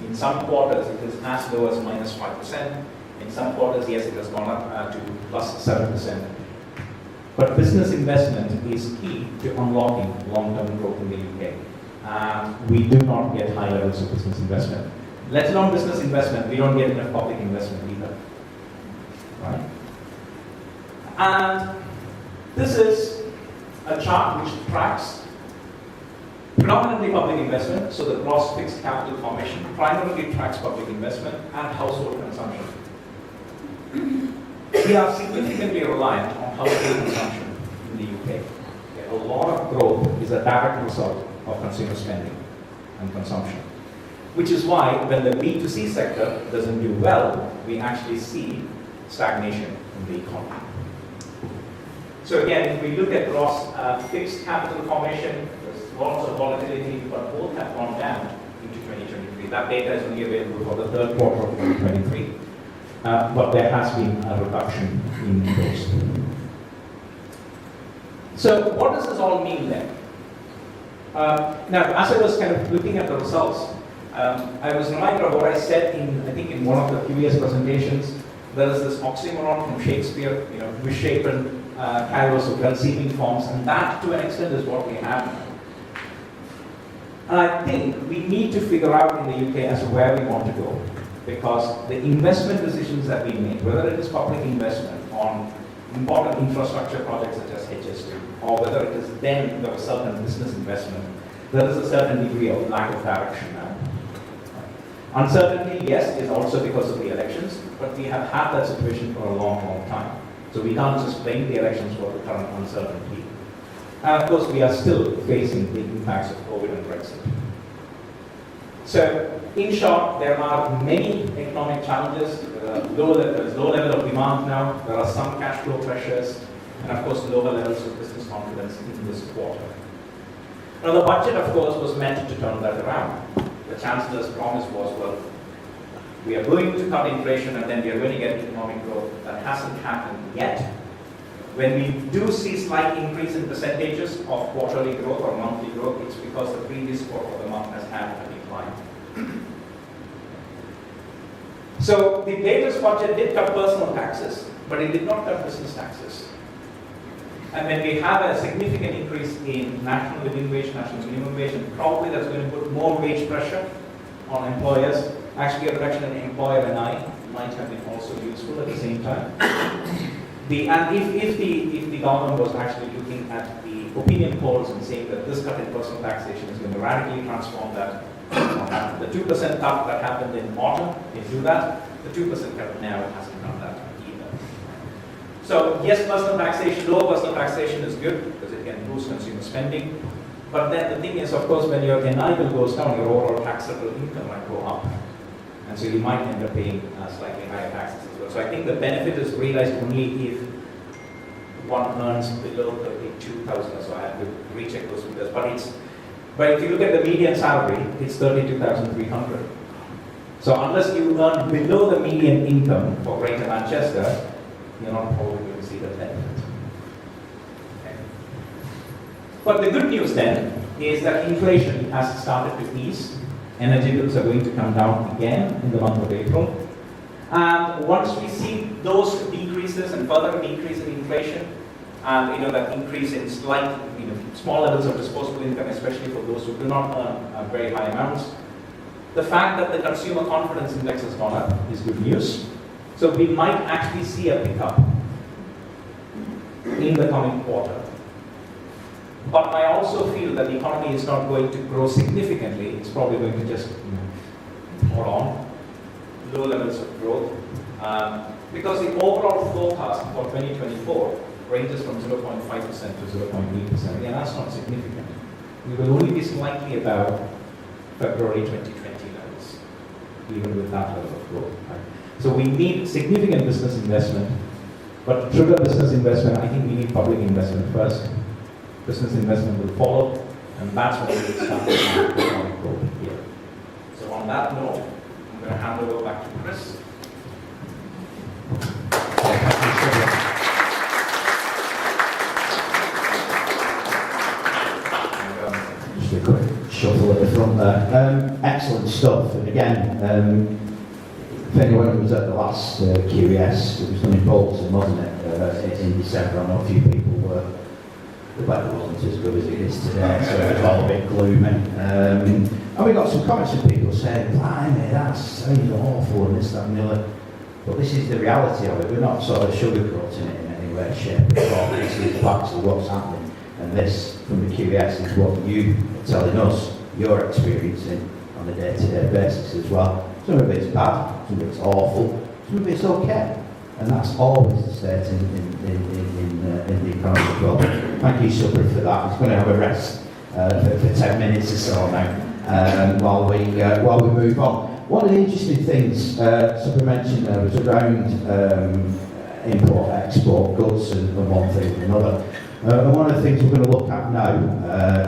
In some quarters, it is as low as -5%. In some quarters, yes, it has gone up to +7%. But business investment is key to unlocking long-term growth in the UK. We do not get high levels of business investment. Let alone business investment, we don't get enough public investment either. Right? And this is a chart which tracks predominantly public investment, so the gross fixed capital formation primarily tracks public investment and household consumption. We are significantly reliant on household consumption in the UK. A lot of growth is a direct result of consumer spending and consumption, which is why when the B2C sector doesn't do well, we actually see stagnation in the economy. So again, if we look at gross fixed capital formation, there's lots of volatility, but both have gone down into 2023. That data is only available for the third quarter of 2023, but there has been a reduction in those. So what does this all mean then? Now, as I was kind of looking at the results, I was reminded of what I said in one of the previous presentations. There is this oxymoron from Shakespeare, misshapen carriers of receiving forms, and that to an extent is what we have now. And I think we need to figure out in the UK as to where we want to go, because the investment decisions that we make, whether it is public investment on important infrastructure projects such as HS2, or whether it is then the certain business investment, there is a certain degree of lack of direction now. Uncertainty, yes, is also because of the elections, but we have had that situation for a long, long time. So we can't just blame the elections for the current uncertainty. And of course, we are still facing the impacts of COVID and Brexit. So, in short, there are many economic challenges. There is low level of demand now. There are some cash flow pressures, and of course, lower levels of business confidence in this quarter. Now, the budget, of course, was meant to turn that around. The Chancellor's promise was, well, we are going to cut inflation and then we are going to get economic growth. That hasn't happened yet. When we do see slight increase in percentages of quarterly growth or monthly growth, it's because the previous quarter of the month has had a decline. So the latest budget did cut personal taxes, but it did not cut business taxes. And when we have a significant increase in national living wage, national minimum wage, and probably that's going to put more wage pressure on employers. Actually, a reduction in employer NI might have been also useful at the same time. If the government was actually looking at the opinion polls and saying that this cut in personal taxation is going to radically transform that, the 2% cut that happened in autumn didn't do that. The 2% cut now hasn't done that either. So yes, personal taxation, lower personal taxation is good because it can boost consumer spending. But then the thing is, of course, when your NI bill goes down, your overall taxable income might go up. And so you might end up paying slightly higher taxes as well. So I think the benefit is realized only if one earns below 32,000 or so. I have to recheck those figures. But if you look at the median salary, it's 32,300. So unless you earn below the median income for Greater Manchester, you're not probably going to see the benefit. Okay. But the good news then is that inflation has started to ease. Energy bills are going to come down again in the month of April. And once we see those decreases and further decrease in inflation, and that increase in slight, small levels of disposable income, especially for those who do not earn very high amounts, the fact that the consumer confidence index has gone up is good news. So we might actually see a pickup in the coming quarter. But I also feel that the economy is not going to grow significantly. It's probably going to just hold on, low levels of growth. Because the overall forecast for 2024 ranges from 0.5% to 0.8%. Again, that's not significant. We will only be slightly above February 2020 levels, even with that level of growth. Right? So we need significant business investment. But to trigger business investment, I think we need public investment first. Business investment will follow, and that's when we will start to have economic growth here. So on that note, I'm going to hand over back to Chris. Just a quick shuffle at the front there. Excellent stuff. And again, if anyone was at the last QES, it was done in Bolton, wasn't it? In December. I know a few people were. The weather wasn't as good as it is today, so it was all a bit gloomy. And we got some comments from people saying, blimey, that sounds awful and this, that and the other. But this is the reality of it. We're not sort of sugarcoating it in any way, shape or form. This is actually what's happening. And this, from the QES, is what you are telling us you're experiencing on a day-to-day basis as well. Some of it's bad, some of it's awful, some of it's okay. And that's always the state in the economy as well. Thank you, Subra, for that. He's going to have a rest for 10 minutes or so now while we move on. One of the interesting things Subra mentioned there was around import-export goods and one thing and another. And one of the things we're going to look at now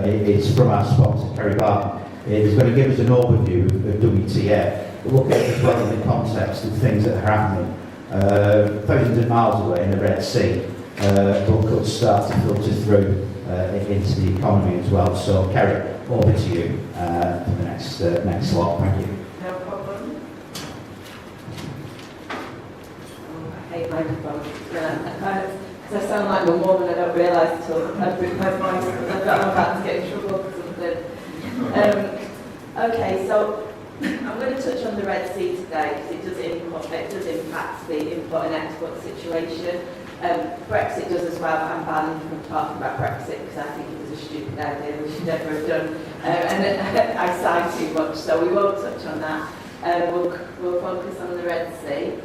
is from our sponsor, Kerry Barton. He's going to give us an overview of WTA, look at it as well in the context of things that are happening. Thousands of miles away in the Red Sea, but could start to filter through into the economy as well. So, Kerry, over to you for the next slot. Thank you. No problem. I hate microphones. because I sound like my mum and I don't realise until I bring my voice because I'm about to get in trouble for something. Okay, so I'm going to touch on the Red Sea today because it does impact the import and export situation. Brexit does as well. I'm banned from talking about Brexit because I think it was a stupid idea we should never have done. And I sighed too much, so we won't touch on that. We'll focus on the Red Sea.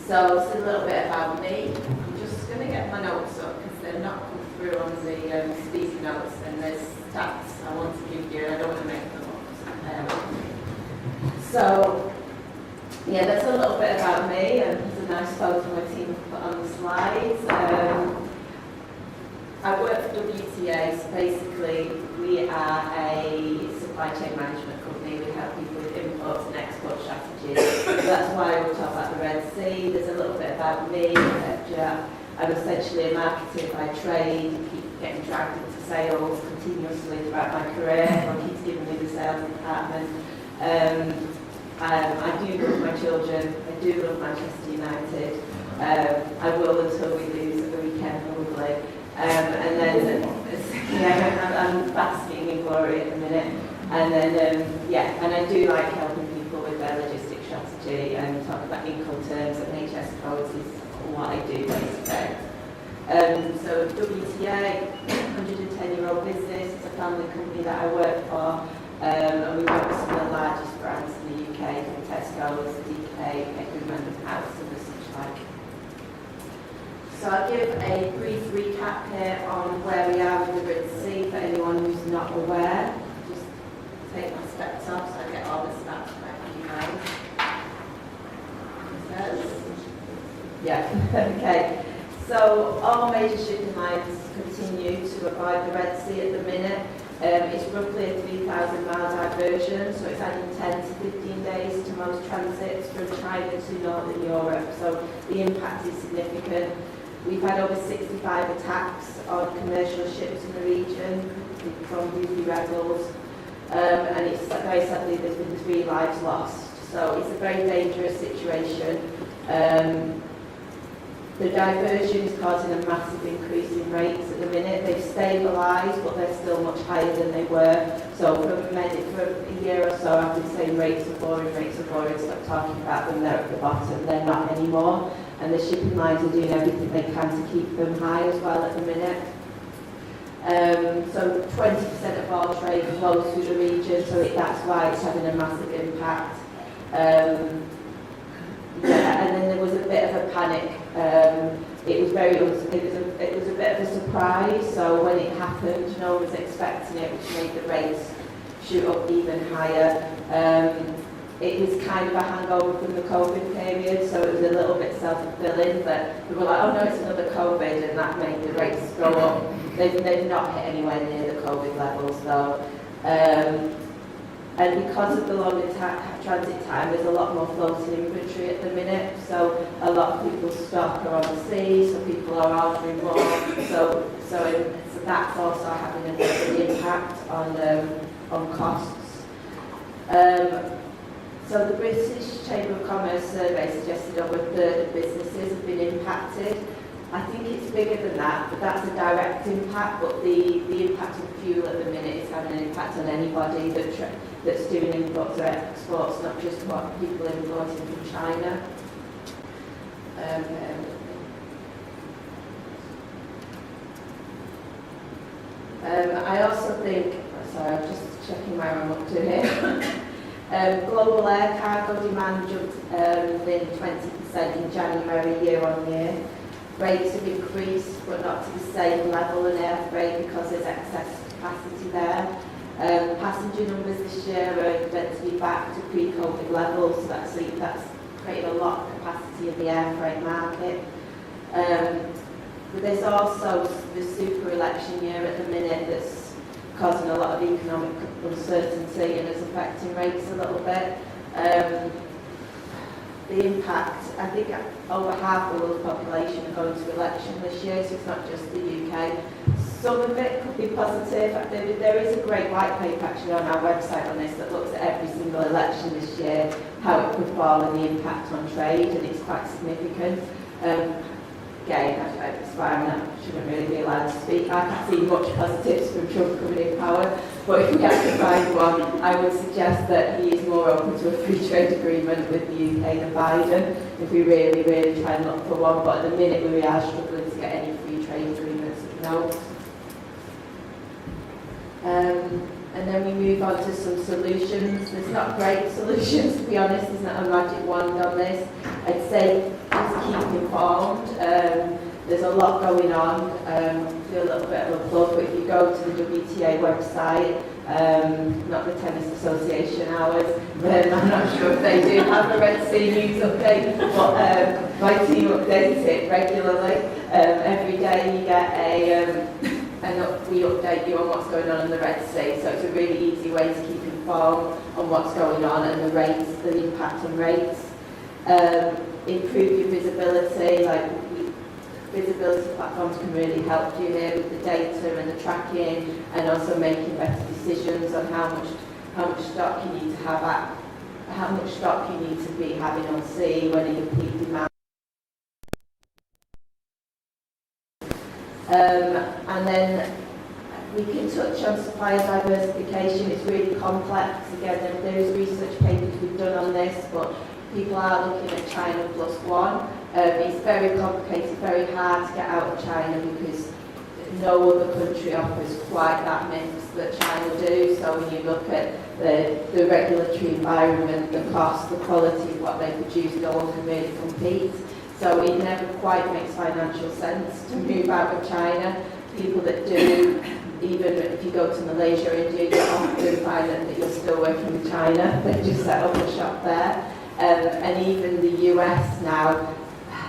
So it's a little bit about me. I'm just going to get my notes up because they're not come through on the speaker notes, and there's stats I want to give you and I don't want to make them up. So, yeah, that's a little bit about me, and there's a nice photo my team have put on the slides. I work for WTA, so basically we are a supply chain management company. We help people with imports and export strategies. So that's why we'll talk about the Red Sea. There's a little bit about me. I'm essentially a marketer by trade, keep getting dragged into sales continuously throughout my career. Everyone keeps giving me the sales department. I do love my children. I do love Manchester United. I will until we lose at the weekend, probably. And then, I'm basking in glory at the minute. And then, and I do like helping people with their logistics strategy and talk about Incoterms and HS codes is what I do basically. So WTA, 110-year-old business, it's a family company that I work for, and we work with some of the largest brands in the UK, from Tesco's, DK, Eggman House, and the such like. So I'll give a brief recap here on where we are with the Red Sea for anyone who's not aware. Just take my specs off so I get all the stats back on you guys. Yeah, okay. So all major shipping lines continue to avoid the Red Sea at the minute. It's roughly a 3,000 mile diversion, so it's adding 10 to 15 days to most transits from China to Northern Europe. So the impact is significant. We've had over 65 attacks on commercial ships in the region from Houthi rebels, and it's very sadly there's been 3 lives lost. So it's a very dangerous situation. The diversion is causing a massive increase in rates at the minute. They've stabilised, but they're still much higher than they were. So for a year or so, I've been saying rates are boring, stop talking about them, they're at the bottom. They're not anymore. And the shipping lines are doing everything they can to keep them high as well at the minute. So 20% of all trade flows through the region, so that's why it's having a massive impact. And then there was a bit of a panic. It was a bit of a surprise. So when it happened, no one was expecting it, which made the rates shoot up even higher. It was kind of a hangover from the COVID period, so it was a little bit self-fulfilling. But we were like, oh no, it's another COVID, and that made the rates go up. They've not hit anywhere near the COVID levels though. And because of the longer transit time, there's a lot more floating inventory at the minute. So a lot of people's stock are on the sea, so people are ordering more. So that's also having a big impact on costs. So the British Chamber of Commerce survey suggested over a third of businesses have been impacted. I think it's bigger than that, but that's a direct impact. But the impact of fuel at the minute is having an impact on anybody that's doing imports or exports, not just what people importing from China. I also think, sorry, I'm just checking where I'm up to here. Global air cargo demand jumped nearly 20% in January year on year. Rates have increased, but not to the same level in air freight because there's excess capacity there. Passenger numbers this year are meant to be back to pre-COVID levels, so that's created a lot of capacity in the air freight market. But there's also the super election year at the minute that's causing a lot of economic uncertainty and is affecting rates a little bit. The impact, I think over half the world's population are going to election this year, so it's not just the UK. Some of it could be positive. There is a great white paper actually on our website on this that looks at every single election this year, how it could fall and the impact on trade, and it's quite significant. again, I shouldn't really be allowed to speak. I can't see much positives from Trump coming in power, but if we have to find one, I would suggest that he is more open to a free trade agreement with the UK than Biden, if we really, really try and look for one. But at the minute we are struggling to get any free trade agreements. No. And then we move on to some solutions. There's not great solutions, to be honest. There's not a magic wand on this. I'd say just keep informed. There's a lot going on. Do a little bit of a plug, but if you go to the WTA website, not the Tennis Association hours, I'm not sure if they do have a Red Sea news update, but my team updates it regularly. Every day you get we update you on what's going on in the Red Sea, so it's a really easy way to keep informed on what's going on and the rates, the impact on rates. Improve your visibility, visibility platforms can really help you here with the data and the tracking, and also making better decisions on how much stock you need to have how much stock you need to be having on sea when you peak demand. And then we can touch on supplier diversification. It's really complex. Again, there is research papers we've done on this, but people are looking at China plus one. It's very complicated, very hard to get out of China because no other country offers quite that mix that China do. So when you look at the regulatory environment, the cost, the quality of what they produce, no one can really compete. So it never quite makes financial sense to move out of China. People that do, even if you go to Malaysia, India, you often find that you're still working with China. They just set up a shop there. And even the US now,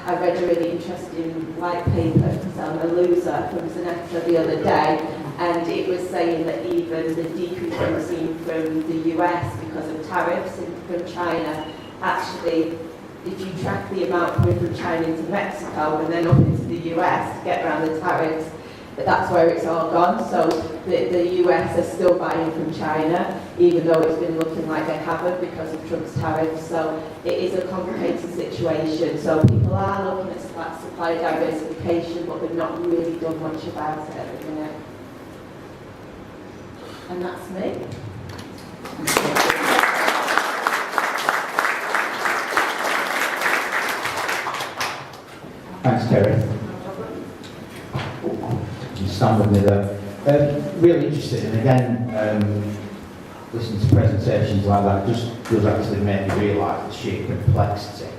I read a really interesting white paper, because I'm a loser, from Zanetta the other day, and it was saying that even the decrease we've seen from the US because of tariffs from China, actually, if you track the amount coming from China into Mexico and then up into the US to get around the tariffs, that's where it's all gone. So the US are still buying from China, even though it's been looking like they haven't because of Trump's tariffs. So it is a complicated situation. So people are looking at supply diversification, but they've not really done much about it at the minute. And that's me. Thanks, Kerry. You stand with me there. Really interested, and again, listening to presentations like that just does actually make me realise the sheer complexity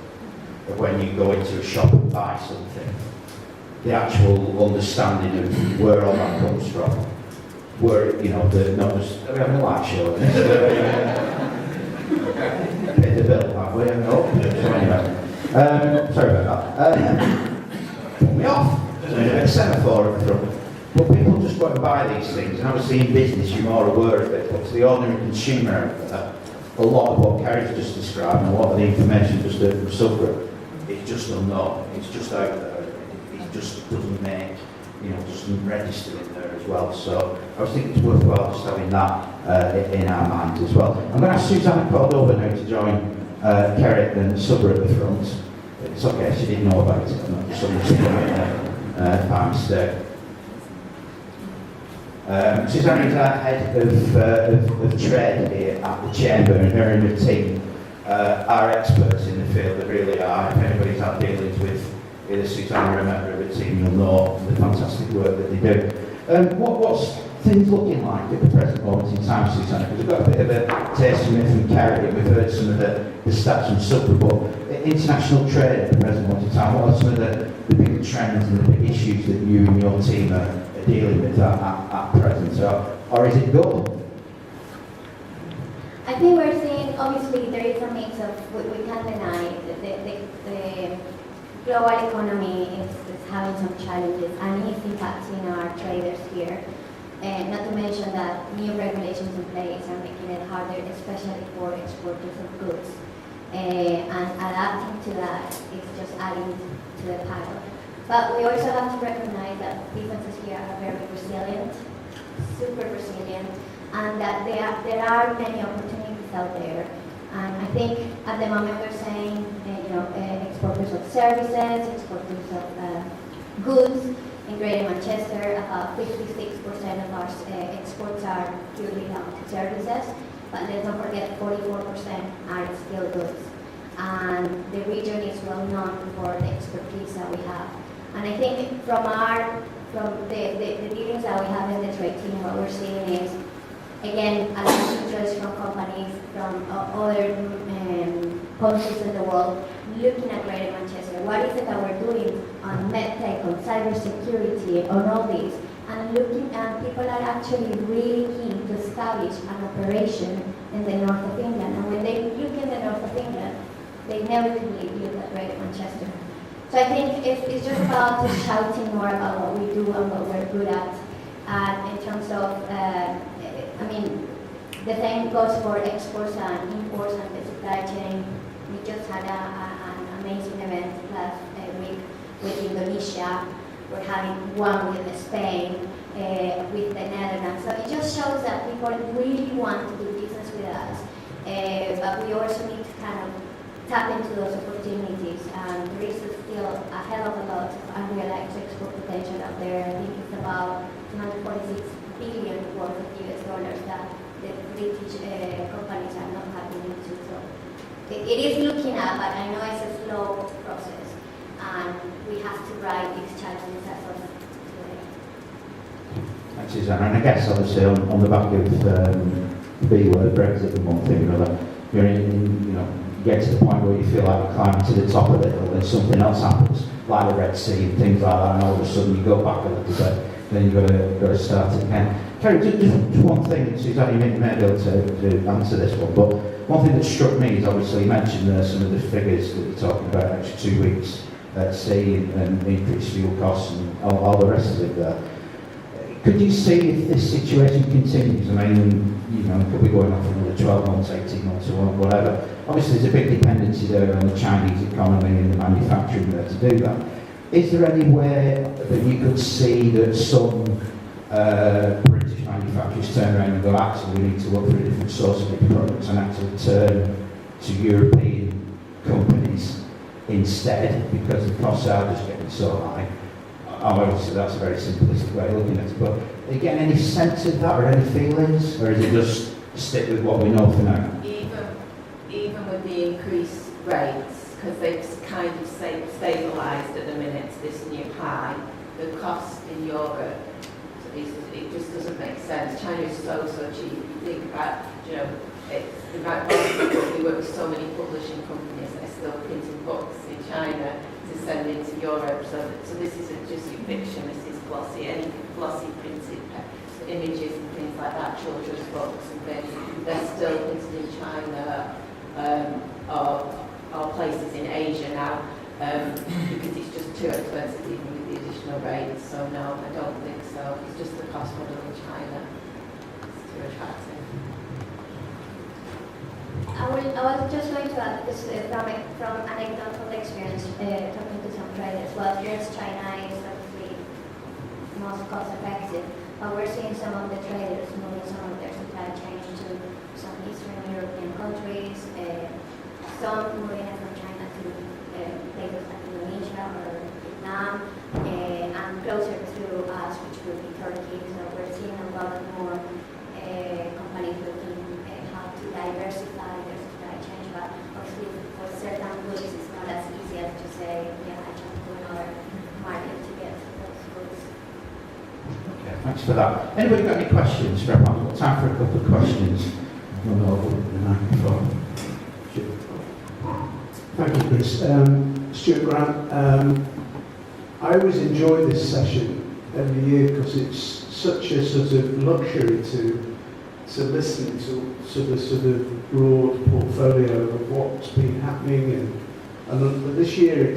of when you go into a shop and buy something. The actual understanding of where all that comes from. Where, not just, are we having a light show? Pay the bill, have we? So anyway, sorry about that. Put me off. There's a semaphore at the front. But people just go and buy these things, and obviously in business you're more aware of it, but to the ordinary consumer, a lot of what Kerry's just described and a lot of the information just from Subra, it's just unknown, it's just out there, it just doesn't doesn't register in there as well. So I was thinking it's worthwhile just having that in our minds as well. I'm going to ask Susanna Cordova now to join Kerry and Subra at the front. It's okay, she didn't know about it, I'm not just understanding by mistake. Susanna is our head of trade here at the Chamber, and her and her team are experts in the field, they really are. If anybody's had dealings with either Susanna or a member of the team, you'll know the fantastic work that they do. What's things looking like at the present moment in time, Susanna? Because we've got a bit of a taste from it from Kerry, we've heard some of the stats from Subra, but international trade at the present moment in time, what are some of the big trends and the big issues that you and your team are dealing with at present, or is it good? I think we're seeing, obviously, there is a mix of, we can't deny the global economy is having some challenges and is impacting our traders here. Not to mention that new regulations in place are making it harder, especially for exporters of goods. And adapting to that is just adding to the pile. But we also have to recognize that businesses here are very resilient, super resilient, and that there are many opportunities out there. And I think at the moment we're saying, exporters of services, exporters of goods. In Greater Manchester, about 56% of our exports are purely down to services, but let's not forget 44% are still goods. And the region is well known for the expertise that we have. And I think from the dealings that we have in the trade team, what we're seeing is, again, a lot of interest from companies from other countries in the world looking at Greater Manchester. What is it that we're doing on medtech, on cybersecurity, on all these? And people are actually really keen to establish an operation in the north of England. And when they look in the north of England, they inevitably look at Greater Manchester. So I think it's just about just shouting more about what we do and what we're good at. And in terms of, the same goes for exports and imports and the supply chain. We just had an amazing event last week with Indonesia. We're having one with Spain, with the Netherlands. So it just shows that people really want to do business with us. But we also need to kind of tap into those opportunities. And there is still a hell of a lot of unrealized export potential out there. I think it's about 246 billion worth of US dollars that the British companies are not tapping into. So it is looking at, but I know it's a slow process. And we have to ride these challenges as of today. Thanks, Susanna. And I guess obviously on the back of B word, Brexit and one thing or another, you get to the point where you feel like you're climbing to the top of it, and then something else happens, like the Red Sea and things like that, and all of a sudden you go back a little bit, then you've got to start again. Kerry, just one thing, Susanna, you may be able to answer this one, but one thing that struck me is obviously you mentioned some of the figures that you're talking about, extra 2 weeks at sea and increased fuel costs and all the rest of it there. Could you see if this situation continues? I mean, it could be going on for another 12 months, 18 months or whatever. Obviously, there's a big dependency there on the Chinese economy and the manufacturing there to do that. Is there anywhere that you could see that some British manufacturers turn around and go, actually, we need to look for a different source of the products and actually turn to European companies instead because the costs are just getting so high? Obviously, that's a very simplistic way of looking at it, but are you getting any sense of that or any feelings, or is it just stick with what we know for now? Even with the increased rates, because they've kind of stabilised at the minute, this new high, the cost in Europe, it just doesn't make sense. China is so cheap. You think about, it's the amount of we work with so many publishing companies that are still printing books in China to send into Europe. So this isn't just fiction, this is glossy, any glossy printed images and things like that, children's books and things. They're still printed in China or places in Asia now because it's just too expensive even with the additional rates. So no, I don't think so. It's just the cost model in China. It's too attractive. I was just going to add this from anecdotal experience, talking to some traders. Well, yes, China is obviously most cost effective, but we're seeing some of the traders moving some of their supply chains to some Eastern European countries, some moving it from China to places like Indonesia or Vietnam, and closer to us, which would be Turkey. So we're seeing a lot more companies looking how to diversify their supply chain, but obviously for certain goods it's not as easy as to say, I jump to another market to get those goods. Okay, thanks for that. Anybody got any questions for everyone? We've got time for a couple of questions. The microphone. Thank you, Chris. Stuart Grant. I always enjoy this session every year because it's such a sort of luxury to listen to the sort of broad portfolio of what's been happening, and this year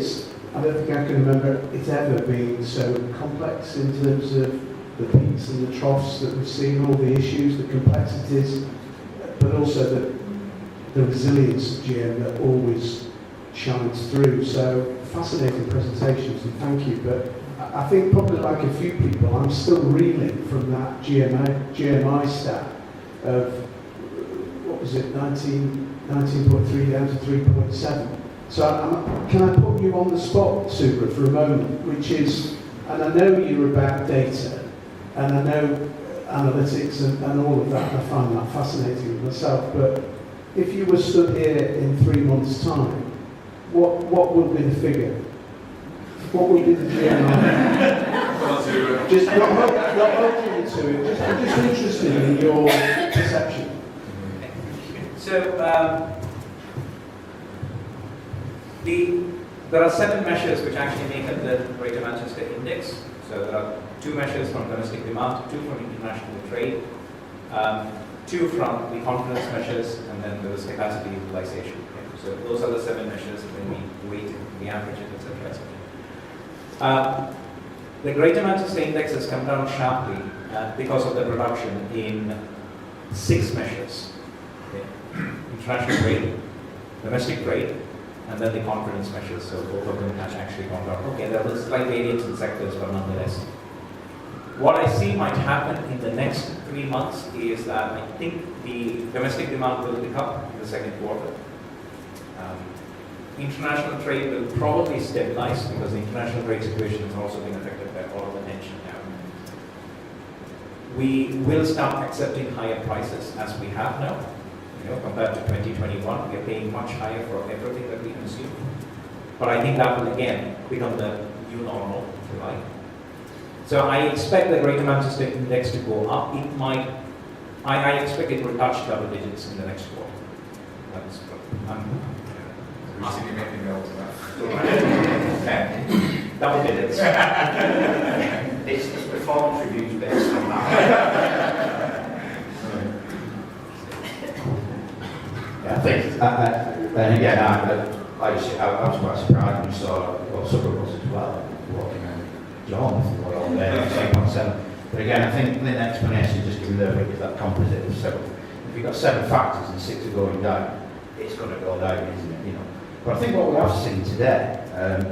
I don't think I can remember it ever being so complex in terms of the peaks and the troughs that we've seen, all the issues, the complexities, but also the resilience of GM that always shines through. So fascinating presentations, and thank you. But I think probably like a few people, I'm still reeling from that GMI stat of, what was it, 19.3 down to 3.7. So can I put you on the spot, Subra, for a moment, which is, And I know you're about data, and I know analytics and all of that, and I find that fascinating myself, but if you were stood here in 3 months' time, what will be the figure? What will be the GMR? Just not holding you to it, I'm just interested in your perception. So, there are 7 measures which actually make up the Greater Manchester Index. So there are 2 measures from domestic demand, 2 from international trade, 2 from the confidence measures, and then there is capacity utilization. Okay? So those are the 7 measures when we weight it, we average it, etc. etc. The Greater Manchester Index has come down sharply because of the reduction in 6 measures. Okay? International trade, domestic trade, and then the confidence measures. So both of them have actually gone down. Okay, there was slight variance in sectors, but nonetheless. What I see might happen in the next 3 months is that I think the domestic demand will pick up in the second quarter. International trade will probably stabilize because the international trade situation has also been affected by all of the tension now. We will start accepting higher prices as we have now. Compared to 2021, we are paying much higher for everything that we consume. But I think that will again become the new normal, if you like. So I expect the Greater Manchester Index to go up. It might, I expect it will touch double digits in the next quarter. That's what You make me melt to that. double digits. It's performance reviews based on that. Yeah, I think, and again, I was quite surprised when we saw what Subrahmaniam was as well, walking around John, if you were all there, 6.7. But again, I think the explanation, just given the figures, that composite of 7. If you've got 7 factors and 6 are going down, it's going to go down, isn't it? But I think what we have seen today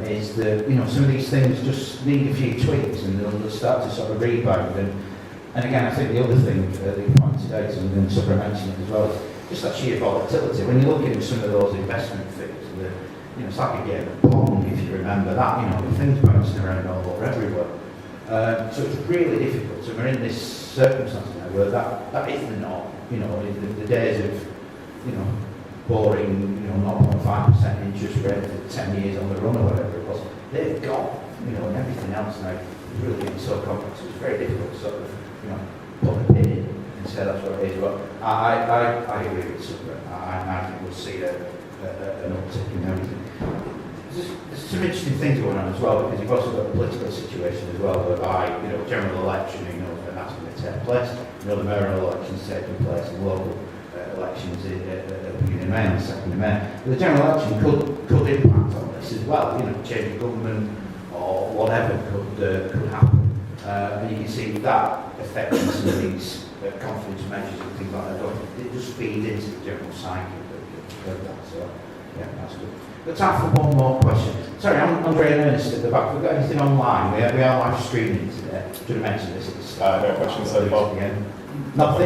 is that some of these things just need a few tweaks, and they'll start to sort of rebound. And again, I think the other thing that you pointed out, and Subrahmaniam mentioned it as well, is just that sheer volatility. When you look at some of those investment figures, it's like a game of pong, if you remember that. The things bouncing around all over everywhere. So it's really difficult. So we're in this circumstance now where that is the norm. The days of boring 0.5% interest rate for 10 years on the run or whatever it was, they've gone. And everything else now is really getting so complex. It's very difficult to sort of put a pin in and say that's what it is. But I agree with Subrahmaniam. I think we'll see an uptick in everything. There's some interesting things going on as well, because you've also got a political situation as well, whereby general election, when that's going to take place. The mayoral elections taking place, and local elections at the beginning of May and the 2nd of May. But the general election could impact on this as well. Change of government or whatever could happen. And you can see that affecting some of these confidence measures and things like that. It just feeds into the general cycle of that. So, yeah, that's good. Got time for one more question. Sorry, I'm Andrea and Ernest at the back. We've got anything online? We are live streaming today. Should have mentioned this at the start. No questions so far. Nothing? No,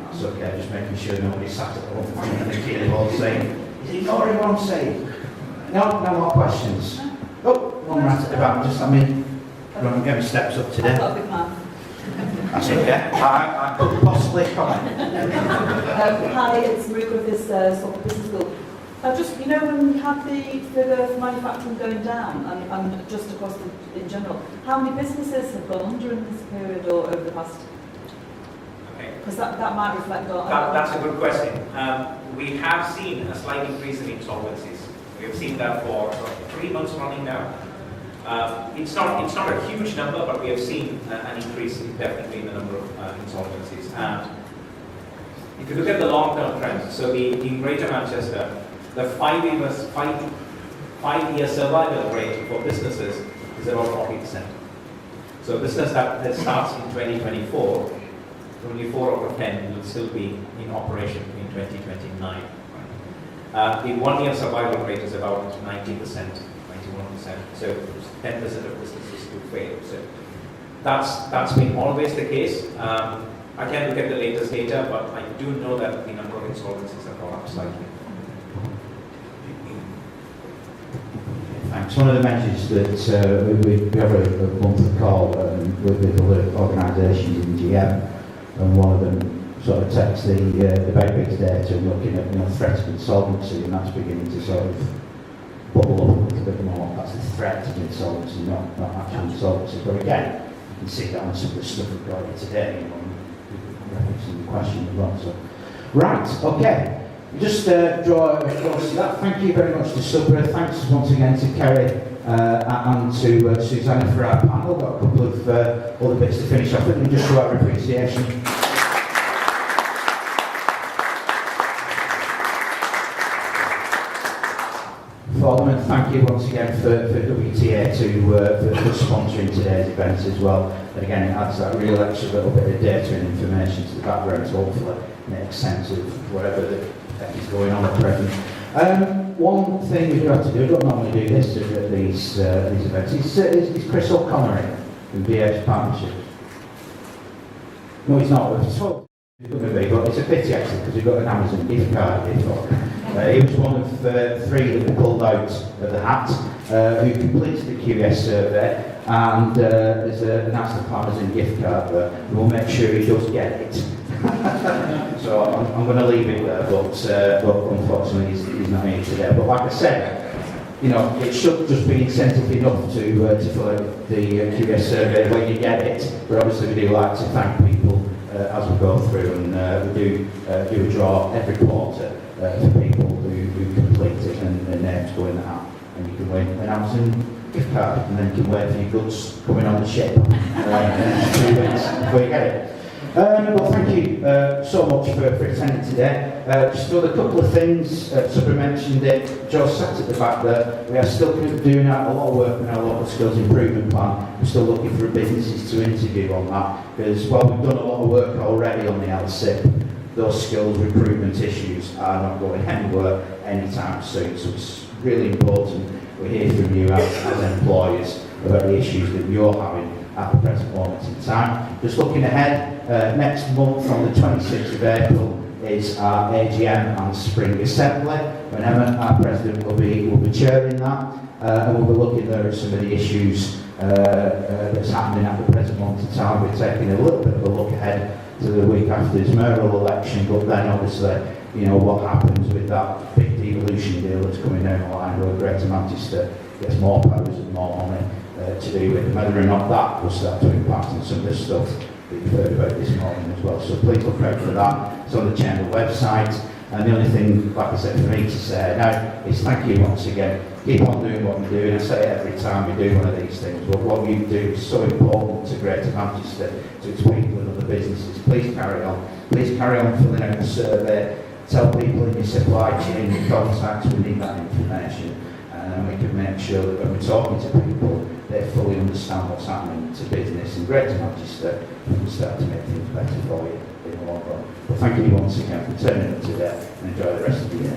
that's okay. Just making sure nobody sat at home and the keyboard saying, is he ignoring what I'm saying? No more questions. Oh, one right at the back. I'm getting steps up today. I've got a big man. That's okay. I could possibly comment. Hi, it's Marie Griffiths, Stockport Business School. Just, when you have the figure for manufacturing going down, and just across in general, how many businesses have gone under in this period or over the past? Okay. Because that might reflect on... That's a good question. We have seen a slight increase in insolvencies. We have seen that for 3 months running now. It's not a huge number, but we have seen an increase definitely in the number of insolvencies. And if you look at the long-term trends, so in Greater Manchester, the 5-year survival rate for businesses is about 40%. So a business that starts in 2024, only 4 out of 10 will still be in operation in 2029. The 1-year survival rate is about 90%, 91%. So 10% of businesses will fail. So that's been always the case. I can't look at the latest data, but I do know that the number of insolvencies have gone up slightly. Thank It's one of the measures that we have a monthly call with other organisations in GM, and one of them sort of takes the very big data and looking at threat of insolvency, and that's beginning to sort of bubble up a little bit more. That's the threat of insolvency, not actual insolvency. But again, you can see that on some of the stuff we've got here today, referencing the question as well. So, right, okay. Just draw a close to that. Thank you very much to Subra. Thanks once again to Kerry and to Susanna for our panel. Got a couple of other bits to finish off with, and just show our appreciation. For them, and thank you once again for WTA for sponsoring today's event as well. And again, it adds that real extra little bit of data and information to the background to hopefully make sense of whatever the heck is going on at present. One thing we've got to do, we don't normally do this at these events, is Chris O'Connor from BH Partnerships. No, he's not. He's going to be, but it's a pity actually because we've got an Amazon gift card here for him. He was one of three that we pulled out of the hat who completed the QS survey, and there's an Aston Amazon gift card there. We'll make sure he does get it. So I'm going to leave it there, but unfortunately he's not here today. But like I said, you know, it should just be incentive enough to fill out the QS survey when you get it. But obviously we do like to thank people as we go through, and we do a draw every quarter for people who complete it, and their names go in the hat, and you can win an Amazon gift card, and then you can wait for your goods coming on the ship 2 weeks before you get it. Well, thank you so much for attending today. Just another couple of things. Subra mentioned it. Joe sat at the back there. We are still doing a lot of work on our local skills improvement plan. We're still looking for businesses to interview on that, because while we've done a lot of work already on the LSIP, those skills recruitment issues are not going anywhere anytime soon. So it's really important we hear from you as employers about the issues that you're having at the present moment in time. Just looking ahead, next month on the 26th of April is our AGM and Spring Assembly, when Emma, our President, will be chairing that, and we'll be looking there at some of the issues that's happening at the present moment in time. We're taking a little bit of a look ahead to the week after his mayoral election, but then obviously, you know, what happens with that big devolution deal that's coming down the line, where Greater Manchester gets more powers and more money to do with, whether or not that will start to impact on some of the stuff that you've heard about this morning as well. So please look out for that. It's on the chamber website. And the only thing, like I said, for me to say now is thank you once again. Keep on doing what you're doing. I say it every time we do one of these things, but what you do is so important to Greater Manchester, to its people and other businesses. Please carry on. Please carry on filling out the survey. Tell people in your supply chain, your contacts, we need that information. And then we can make sure that when we're talking to people, they fully understand what's happening to business in Greater Manchester, and we can start to make things better for you in the long run. Well, thank you once again for turning up today, and enjoy the rest of the year.